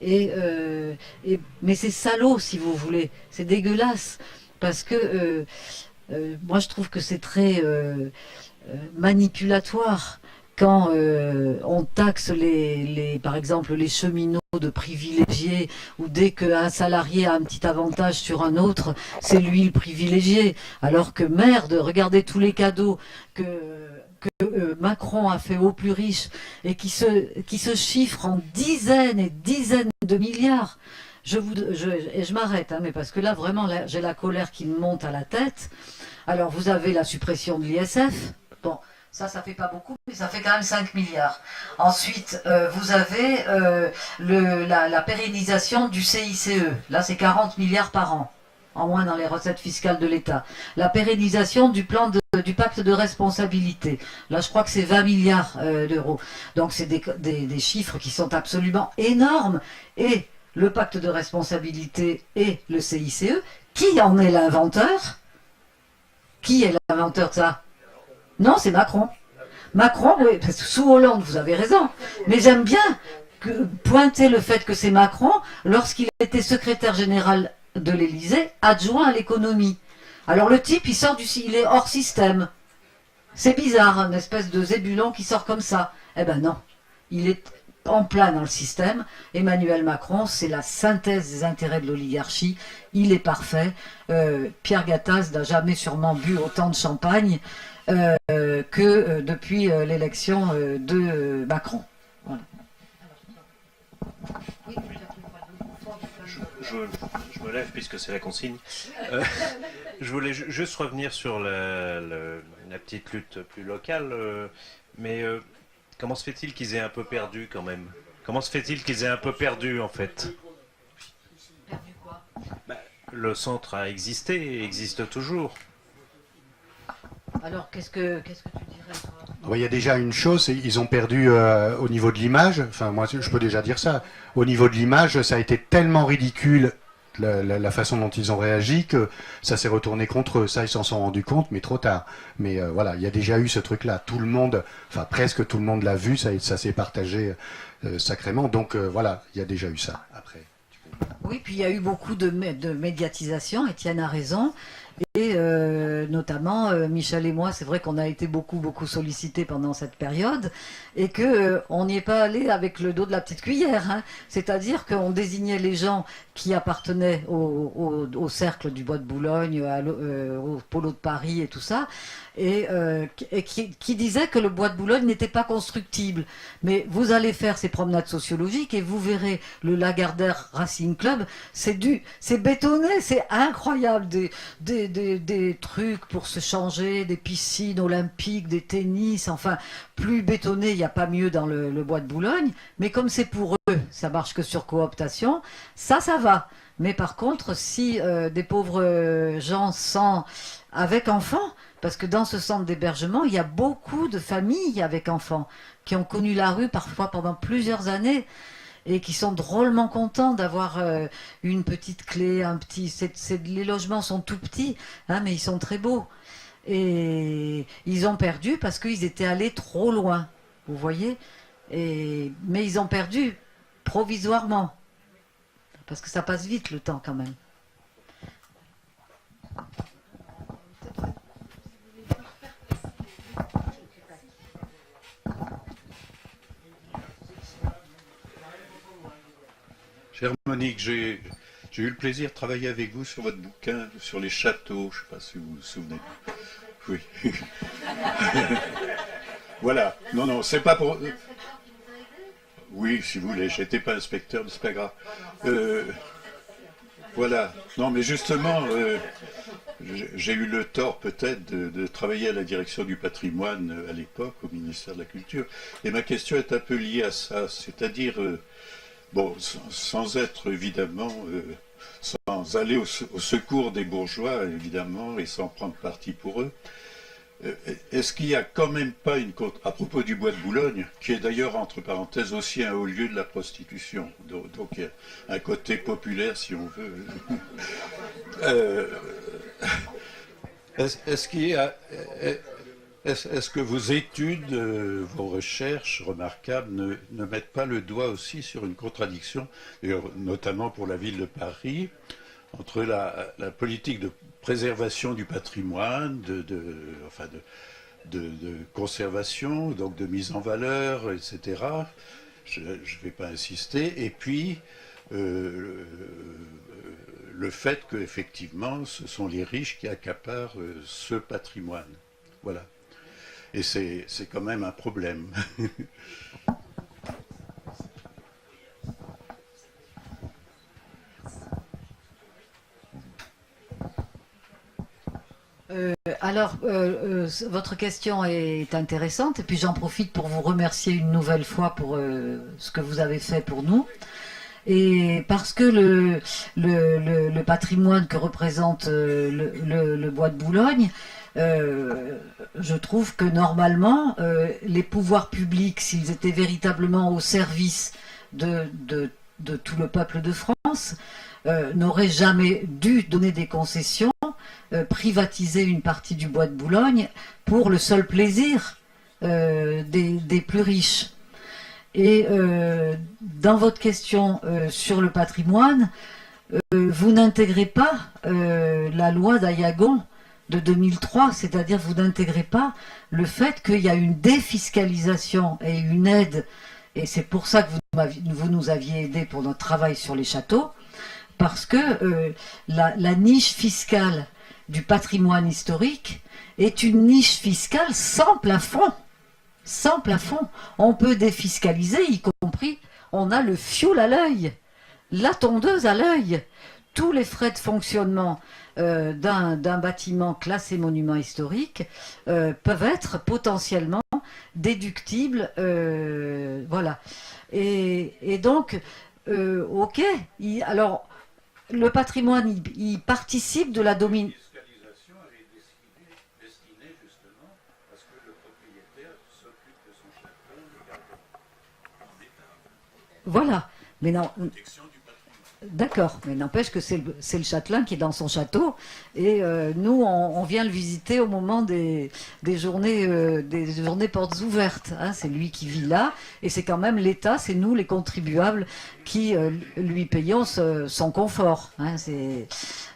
Mais c'est salaud, si vous voulez, c'est dégueulasse, parce que moi je trouve que c'est très manipulatoire quand on taxe par exemple les cheminots de privilégiés, ou dès qu'un salarié a un petit avantage sur un autre, c'est lui le privilégié, alors que merde, regardez tous les cadeaux que Macron a fait aux plus riches et qui se chiffrent en dizaines et dizaines de milliards. Et je m'arrête, hein, mais parce que là vraiment j'ai la colère qui me monte à la tête. Alors vous avez la suppression de l'ISF, bon, ça fait pas beaucoup, mais ça fait quand même 5 milliards. Ensuite, vous avez la pérennisation du CICE, là c'est 40 milliards par an, en moins dans les recettes fiscales de l'État. La pérennisation du du pacte de responsabilité, là je crois que c'est 20 milliards d'euros. Donc c'est des chiffres qui sont absolument énormes. Et le pacte de responsabilité et le CICE, qui en est l'inventeur? Qui est l'inventeur de ça? Non, c'est Macron. Macron, oui, parce que sous Hollande, vous avez raison. Mais j'aime bien pointer le fait que c'est Macron lorsqu'il était secrétaire général de l'Élysée, adjoint à l'économie. Alors le type, il est hors système. C'est bizarre, une espèce de zébulon qui sort comme ça. Eh ben non, il est en plein dans le système. Emmanuel Macron, c'est la synthèse des intérêts de l'oligarchie. Il est parfait. Pierre Gattaz n'a jamais sûrement bu autant de champagne que depuis l'élection de Macron. Voilà. Je me lève puisque c'est la consigne. Je voulais juste revenir sur la petite lutte plus locale. Mais comment se fait-il qu'ils aient un peu perdu quand même? Comment se fait-il qu'ils aient un peu perdu en fait? Perdu quoi? Le centre a existé et existe toujours. Alors qu'est-ce que tu dirais toi? Il y a déjà une chose, ils ont perdu au niveau de l'image, enfin moi je peux déjà dire ça, au niveau de l'image ça a été tellement ridicule la façon dont ils ont réagi que ça s'est retourné contre eux, ça ils s'en sont rendus compte mais trop tard. Mais voilà, il y a déjà eu ce truc là, tout le monde, enfin presque tout le monde l'a vu, ça s'est partagé sacrément, donc voilà, il y a déjà eu ça après. Oui, puis il y a eu beaucoup de médiatisation, Étienne a raison. Et notamment, Michel et moi, c'est vrai qu'on a été beaucoup sollicités pendant cette période et qu'on n'y est pas allé avec le dos de la petite cuillère. Hein. C'est-à-dire qu'on désignait les gens qui appartenaient au cercle du Bois de Boulogne, au Polo de Paris et tout ça, et qui disaient que le Bois de Boulogne n'était pas constructible. Mais vous allez faire ces promenades sociologiques et vous verrez le Lagardère Racing Club, c'est bétonné, c'est incroyable, des trucs pour se changer, des piscines olympiques, des tennis, enfin, plus bétonné, il n'y a pas mieux dans le Bois de Boulogne, mais comme c'est pour eux, ça marche que sur cooptation, ça va. Mais par contre, si des pauvres gens avec enfants, parce que dans ce centre d'hébergement, il y a beaucoup de familles avec enfants qui ont connu la rue parfois pendant plusieurs années et qui sont drôlement contents d'avoir une petite clé, les logements sont tout petits, hein, mais ils sont très beaux. Et ils ont perdu parce qu'ils étaient allés trop loin, vous voyez. Mais ils ont perdu provisoirement, parce que ça passe vite le temps quand même. Chère Monique, j'ai eu le plaisir de travailler avec vous sur votre bouquin sur les châteaux. Je ne sais pas si vous vous souvenez. Oui. Voilà. Non, c'est pas pour... Oui, si vous voulez. J'étais pas inspecteur, mais c'est pas grave. Voilà. Non, mais justement, j'ai eu le tort peut-être de travailler à la direction du patrimoine à l'époque, au ministère de la Culture. Et ma question est un peu liée à ça. C'est-à-dire... Bon, sans être évidemment, sans aller au secours des bourgeois, évidemment, et sans prendre parti pour eux, est-ce qu'il n'y a quand même pas à propos du Bois de Boulogne, qui est d'ailleurs, entre parenthèses, aussi un haut lieu de la prostitution, donc il y a un côté populaire, si on veut. Est-ce qu'il y a... Est-ce que vos études, vos recherches remarquables ne mettent pas le doigt aussi sur une contradiction, notamment pour la ville de Paris, entre la politique de préservation du patrimoine, de conservation, donc de mise en valeur, etc. Je ne vais pas insister. Et puis, le fait qu'effectivement, ce sont les riches qui accaparent ce patrimoine. Voilà. Et c'est quand même un problème. Votre question est intéressante et puis j'en profite pour vous remercier une nouvelle fois pour ce que vous avez fait pour nous. Et parce que le patrimoine que représente le Bois de Boulogne, je trouve que normalement, les pouvoirs publics, s'ils étaient véritablement au service de tout le peuple de France, n'auraient jamais dû donner des concessions privatiser une partie du bois de Boulogne pour le seul plaisir des plus riches. Et dans votre question sur le patrimoine, vous n'intégrez pas la loi d'Ayagon de 2003, c'est-à-dire vous n'intégrez pas le fait qu'il y a une défiscalisation et une aide, et c'est pour ça que vous nous aviez aidé pour notre travail sur les châteaux, parce que la niche fiscale du patrimoine historique est une niche fiscale sans plafond. Sans plafond. On peut défiscaliser, y compris, on a le fioul à l'œil, la tondeuse à l'œil. Tous les frais de fonctionnement d'un bâtiment classé monument historique peuvent être potentiellement déductibles. Voilà. Et donc, ok. Alors, le patrimoine, il participe de la domination. Voilà, mais non. D'accord, mais n'empêche que c'est le châtelain qui est dans son château et nous on vient le visiter au moment des journées portes ouvertes. Hein, c'est lui qui vit là et c'est quand même l'État, c'est nous les contribuables qui lui payons son confort. Hein,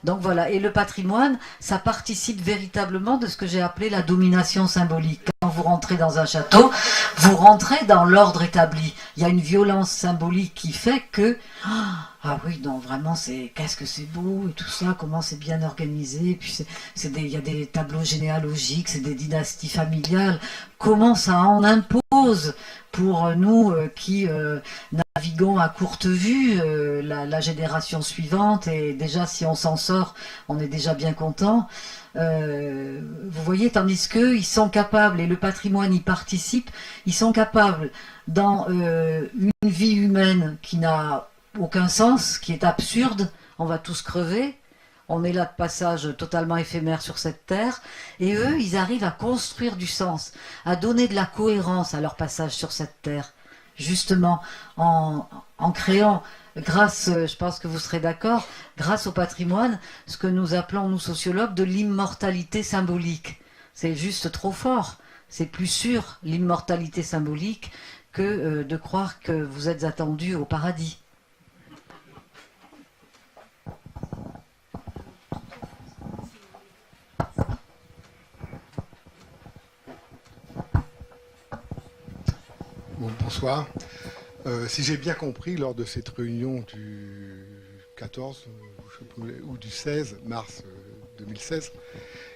donc voilà, et le patrimoine, ça participe véritablement de ce que j'ai appelé la domination symbolique. Quand vous rentrez dans un château, vous rentrez dans l'ordre établi. Il y a une violence symbolique qui fait que ah oui, non, vraiment, qu'est-ce que c'est beau et tout ça, comment c'est bien organisé. Puis il y a des tableaux généalogiques, c'est des dynasties familiales. Comment ça en impose pour nous qui naviguons à courte vue la génération suivante. Et déjà, si on s'en sort, on est déjà bien content. Vous voyez, tandis qu'ils sont capables, et le patrimoine y participe, ils sont capables dans une vie humaine qui n'a aucun sens, qui est absurde, on va tous crever, on est là de passage totalement éphémère sur cette terre, et eux, ils arrivent à construire du sens, à donner de la cohérence à leur passage sur cette terre, justement en créant, grâce, je pense que vous serez d'accord, grâce au patrimoine, ce que nous appelons, nous sociologues, de l'immortalité symbolique. C'est juste trop fort, c'est plus sûr, l'immortalité symbolique, que de croire que vous êtes attendus au paradis. Bon, bonsoir. Si j'ai bien compris, lors de cette réunion du 14 ou du 16 mars 2016,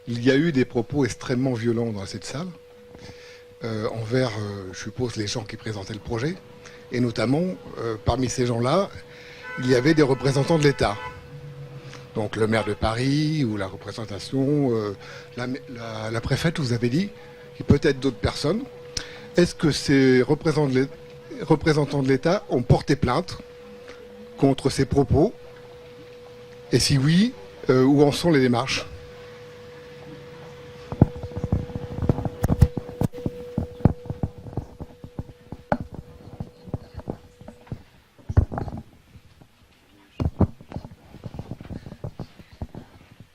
il y a eu des propos extrêmement violents dans cette salle, envers, je suppose, les gens qui présentaient le projet. Et notamment, parmi ces gens-là, il y avait des représentants de l'État. Donc le maire de Paris ou la représentation, la préfète, vous avez dit, et peut-être d'autres personnes. Est-ce que ces représentants de l'État ont porté plainte contre ces propos? Et si oui, où en sont les démarches?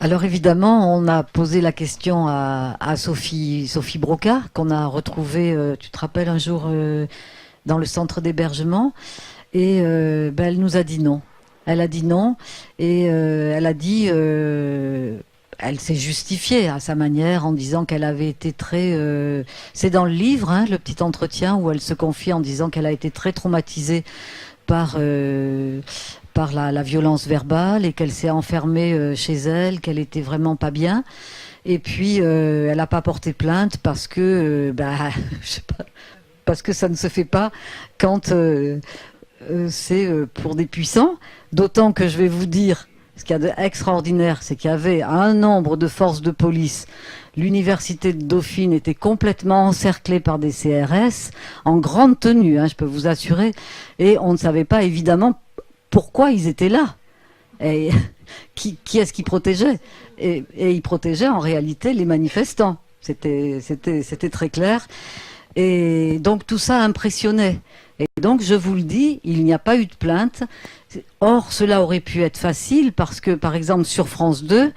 Alors évidemment, on a posé la question à Sophie Broca, qu'on a retrouvée, tu te rappelles, un jour dans le centre d'hébergement, et elle nous a dit non. Elle a dit non, et elle a dit, elle s'est justifiée à sa manière en disant qu'elle avait été très... c'est dans le livre, hein, le petit entretien où elle se confie en disant qu'elle a été très traumatisée par la violence verbale et qu'elle s'est enfermée chez elle, qu'elle était vraiment pas bien. Et puis, elle n'a pas porté plainte parce que, je sais pas, parce que ça ne se fait pas quand c'est pour des puissants. D'autant que je vais vous dire, ce qu'il y a d'extraordinaire, c'est qu'il y avait un nombre de forces de police. L'université de Dauphine était complètement encerclée par des CRS, en grande tenue, hein, je peux vous assurer. Et on ne savait pas évidemment pourquoi ils étaient là. Et qui est-ce qui protégeait? Et ils protégeaient en réalité les manifestants. C'était très clair. Et donc tout ça impressionnait. Et Donc je vous le dis, il n'y a pas eu de plainte. Or, cela aurait pu être facile parce que, par exemple, sur France 2,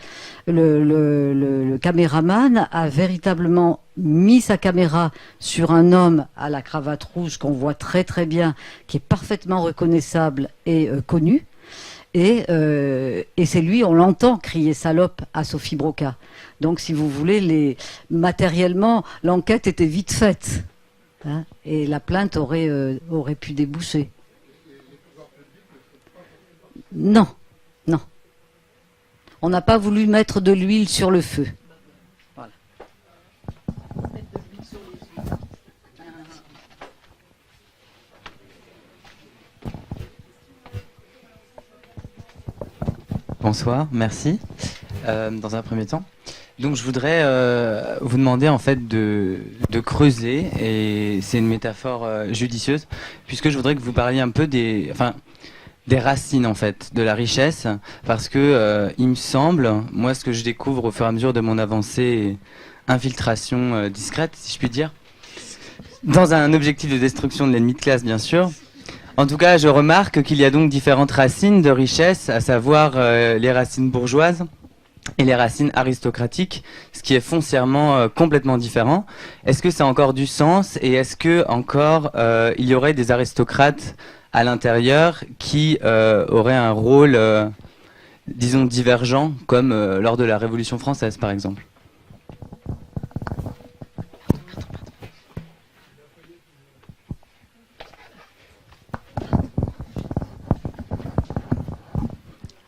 le caméraman a véritablement mis sa caméra sur un homme à la cravate rouge qu'on voit très très bien, qui est parfaitement reconnaissable et connu. Et c'est lui, on l'entend crier salope à Sophie Broca. Donc, si vous voulez, matériellement, l'enquête était vite faite. Hein, et la plainte aurait pu déboucher. Non, non. On n'a pas voulu mettre de l'huile sur le feu. Voilà. Bonsoir, merci. Dans un premier temps. Donc je voudrais vous demander en fait de creuser, et c'est une métaphore judicieuse, puisque je voudrais que vous parliez un peu des racines en fait, de la richesse, parce que il me semble, moi ce que je découvre au fur et à mesure de mon avancée, infiltration discrète si je puis dire, dans un objectif de destruction de l'ennemi de classe bien sûr, en tout cas je remarque qu'il y a donc différentes racines de richesse, à savoir les racines bourgeoises et les racines aristocratiques, ce qui est foncièrement complètement différent. Est-ce que ça a encore du sens, et est-ce que encore il y aurait des aristocrates à l'intérieur qui auraient un rôle, disons, divergent, comme lors de la Révolution française par exemple?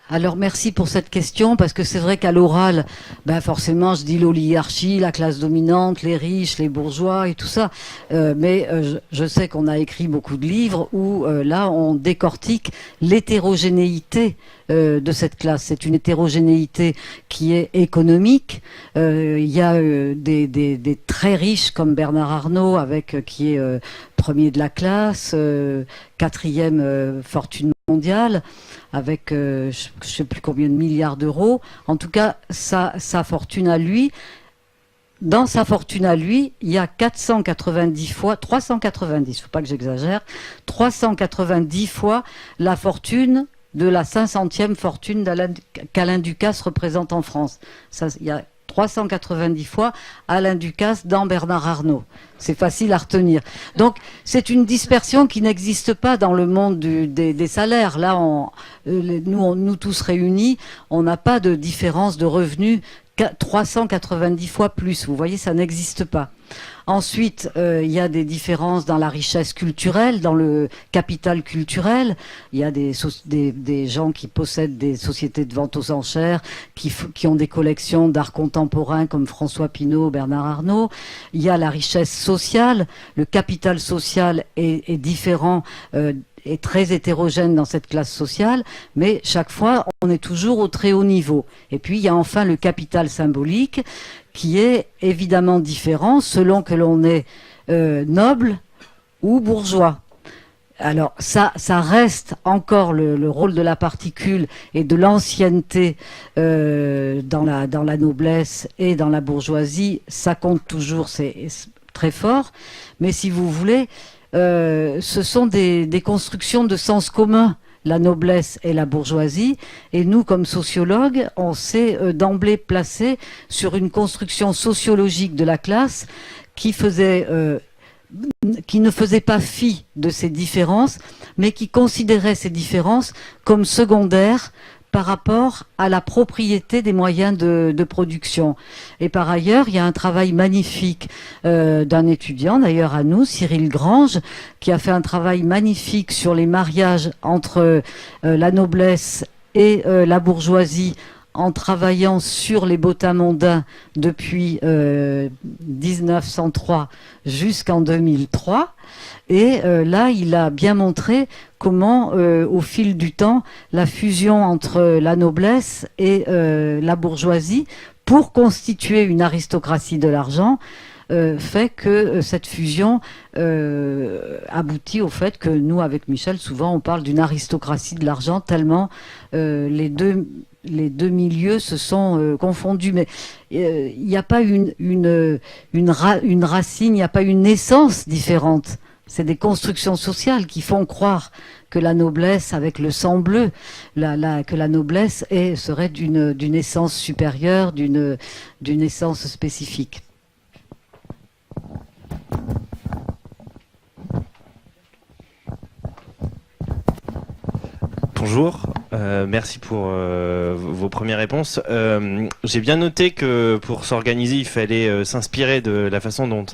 Alors merci pour cette question, parce que c'est vrai qu'à l'oral, ben forcément je dis l'oligarchie, la classe dominante, les riches, les bourgeois et tout ça, mais je sais qu'on a écrit beaucoup de livres où là on décortique l'hétérogénéité de cette classe. C'est une hétérogénéité qui est économique. Il y a des très riches comme Bernard Arnault, qui est premier de la classe, quatrième fortune mondiale, avec je ne sais plus combien de milliards d'euros. En tout cas, sa fortune à lui, dans sa fortune à lui, il y a 390, faut pas que j'exagère, 390 fois la fortune de la 500e fortune qu'Alain Ducasse représente en France. Ça, il y a 390 fois Alain Ducasse dans Bernard Arnault. C'est facile à retenir. Donc, c'est une dispersion qui n'existe pas dans le monde des salaires. Là, nous tous réunis, on n'a pas de différence de revenus 390 fois plus. Vous voyez, ça n'existe pas. Ensuite, il y a des différences dans la richesse culturelle, dans le capital culturel. Il y a des gens qui possèdent des sociétés de vente aux enchères, qui ont des collections d'art contemporain comme François Pinault, Bernard Arnault. Il y a la richesse sociale. Le capital social est différent, est très hétérogène dans cette classe sociale, mais chaque fois, on est toujours au très haut niveau. Et puis, il y a enfin le capital symbolique, qui est évidemment différent selon que l'on est noble ou bourgeois. Alors ça reste encore le rôle de la particule et de l'ancienneté dans la noblesse et dans la bourgeoisie. Ça compte toujours, c'est très fort. Mais si vous voulez, ce sont des constructions de sens commun, la noblesse et la bourgeoisie, et nous, comme sociologues, on s'est d'emblée placé sur une construction sociologique de la classe qui ne faisait pas fi de ces différences, mais qui considérait ces différences comme secondaires par rapport à la propriété des moyens de production. Et par ailleurs, il y a un travail magnifique d'un étudiant, d'ailleurs à nous, Cyril Grange, qui a fait un travail magnifique sur les mariages entre la noblesse et la bourgeoisie, en travaillant sur les bottins mondains depuis 1903 jusqu'en 2003. Et là, il a bien montré comment, au fil du temps, la fusion entre la noblesse et la bourgeoisie, pour constituer une aristocratie de l'argent, fait que cette fusion aboutit au fait que nous, avec Michel, souvent on parle d'une aristocratie de l'argent, tellement les deux milieux se sont confondus. Mais il n'y a pas une racine, il n'y a pas une essence différente. C'est des constructions sociales qui font croire que la noblesse, avec le sang bleu, que la noblesse serait d'une essence supérieure, d'une essence spécifique. Bonjour, merci pour vos premières réponses. J'ai bien noté que pour s'organiser, il fallait s'inspirer de la façon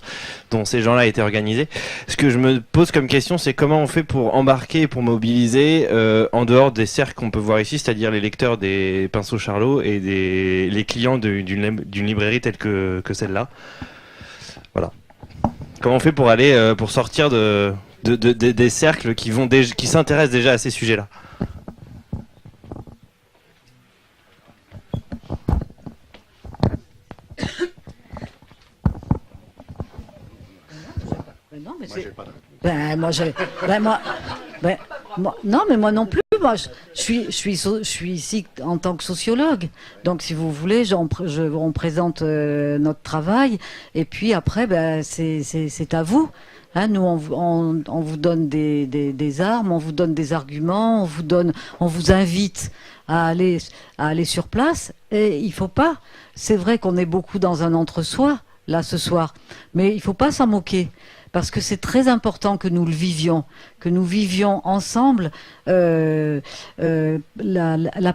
dont ces gens-là étaient organisés. Ce que je me pose comme question, c'est comment on fait pour embarquer, pour mobiliser en dehors des cercles qu'on peut voir ici, c'est-à-dire les lecteurs des Pinceau Charlot et les clients d'une librairie telle que celle-là. Voilà. Comment on fait pour aller, pour sortir des cercles qui s'intéressent déjà à ces sujets-là? Non, mais moi non plus. Moi, je suis ici en tant que sociologue. Donc, si vous voulez, on présente notre travail. Et puis après, c'est à vous. Hein, nous, on vous donne des armes, on vous donne des arguments, on vous invite à aller sur place. Et il faut pas. C'est vrai qu'on est beaucoup dans un entre-soi là ce soir, mais il faut pas s'en moquer. Parce que c'est très important que nous le vivions, ensemble la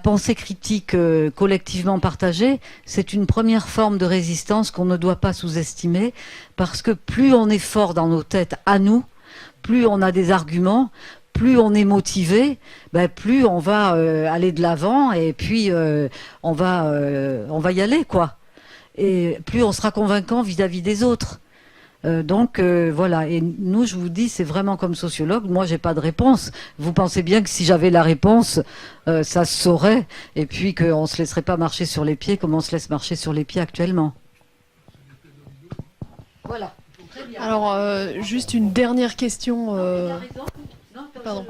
pensée critique collectivement partagée. C'est une première forme de résistance qu'on ne doit pas sous-estimer, parce que plus on est fort dans nos têtes à nous, plus on a des arguments, plus on est motivé, plus on va aller de l'avant, et puis on va y aller, quoi. Et plus on sera convaincant vis-à-vis des autres. Donc voilà, et nous, je vous dis, c'est vraiment comme sociologue, moi j'ai pas de réponse. Vous pensez bien que si j'avais la réponse, ça se saurait, et puis qu'on se laisserait pas marcher sur les pieds comme on se laisse marcher sur les pieds actuellement. Voilà. Très bien. Alors, juste une dernière question. Pardon.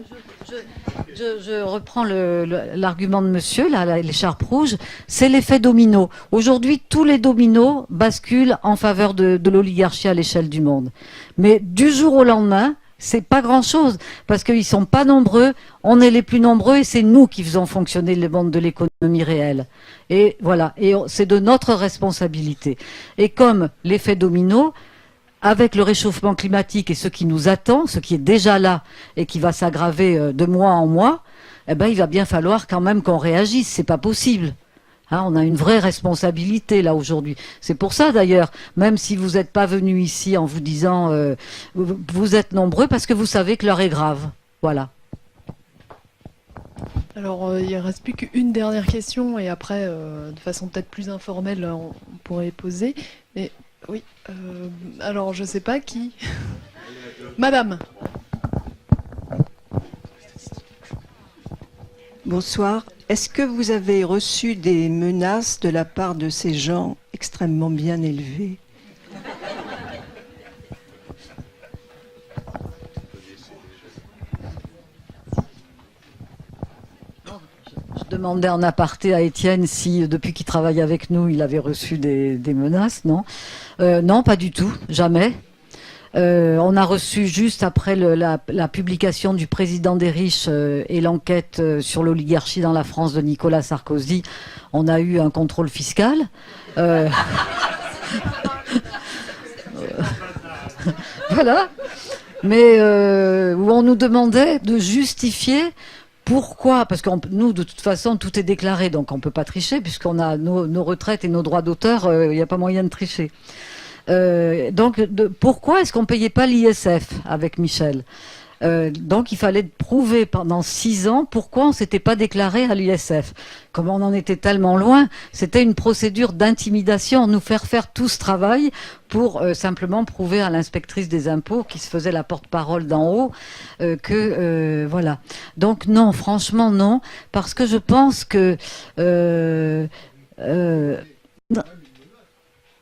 Je reprends l'argument de monsieur, l'écharpe rouge, c'est l'effet domino. Aujourd'hui, tous les dominos basculent en faveur de l'oligarchie à l'échelle du monde. Mais du jour au lendemain, c'est pas grand-chose, parce qu'ils sont pas nombreux, on est les plus nombreux, et c'est nous qui faisons fonctionner le monde de l'économie réelle. Et voilà, et c'est de notre responsabilité. Et comme l'effet domino, avec le réchauffement climatique et ce qui nous attend, ce qui est déjà là et qui va s'aggraver de mois en mois, il va bien falloir quand même qu'on réagisse. C'est pas possible. Hein, on a une vraie responsabilité là aujourd'hui. C'est pour ça d'ailleurs, même si vous n'êtes pas venus ici en vous disant vous êtes nombreux, parce que vous savez que l'heure est grave. Voilà. Alors, il ne reste plus qu'une dernière question, et après, de façon peut-être plus informelle, on pourrait poser. Mais oui, alors je sais pas qui. Madame. Bonsoir. Est-ce que vous avez reçu des menaces de la part de ces gens extrêmement bien élevés? Je demandais en aparté à Étienne si, depuis qu'il travaille avec nous, il avait reçu des menaces. Non, non, pas du tout, jamais. On a reçu, juste après la publication du Président des riches et l'enquête sur l'oligarchie dans la France de Nicolas Sarkozy, on a eu un contrôle fiscal. Voilà. Mais où on nous demandait de justifier pourquoi, parce que nous, de toute façon, tout est déclaré, donc on ne peut pas tricher, puisqu'on a nos retraites et nos droits d'auteur, il n'y a pas moyen de tricher. Donc, pourquoi est-ce qu'on ne payait pas l'ISF avec Michel? Donc, il fallait prouver pendant 6 ans pourquoi on ne s'était pas déclaré à l'ISF. Comme on en était tellement loin, c'était une procédure d'intimidation, nous faire tout ce travail pour simplement prouver à l'inspectrice des impôts, qui se faisait la porte-parole d'en haut, que voilà. Donc non, franchement non, parce que je pense que...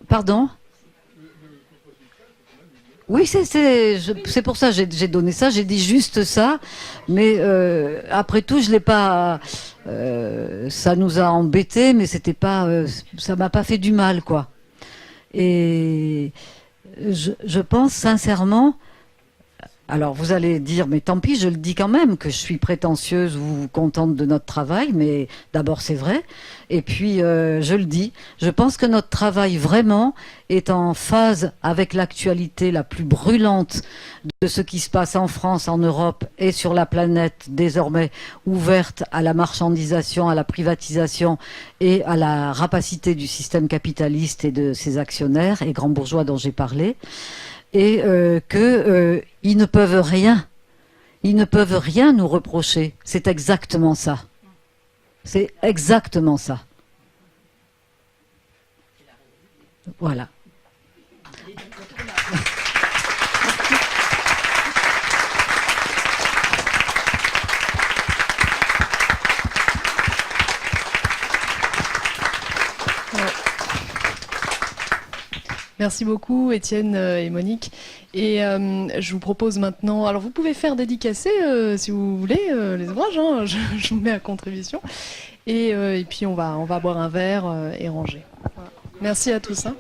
pardon ? Oui, c'est pour ça que j'ai donné ça, j'ai dit juste ça, mais après tout, je l'ai pas... ça nous a embêtés, mais c'était pas, ça m'a pas fait du mal, quoi. Et je pense sincèrement, Alors vous allez dire, mais tant pis, je le dis quand même, que je suis prétentieuse ou contente de notre travail, mais d'abord c'est vrai. Et puis je le dis, je pense que notre travail vraiment est en phase avec l'actualité la plus brûlante de ce qui se passe en France, en Europe et sur la planète, désormais ouverte à la marchandisation, à la privatisation et à la rapacité du système capitaliste et de ses actionnaires et grands bourgeois dont j'ai parlé. Et qu'ils ne peuvent rien. Ils ne peuvent rien nous reprocher. C'est exactement ça. C'est exactement ça. Voilà. Merci beaucoup Étienne et Monique. Et je vous propose maintenant, alors vous pouvez faire dédicacer si vous voulez les ouvrages, hein, je vous mets à contribution. Et puis on va boire un verre et ranger. Voilà. Merci à tous. Hein.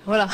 Voilà.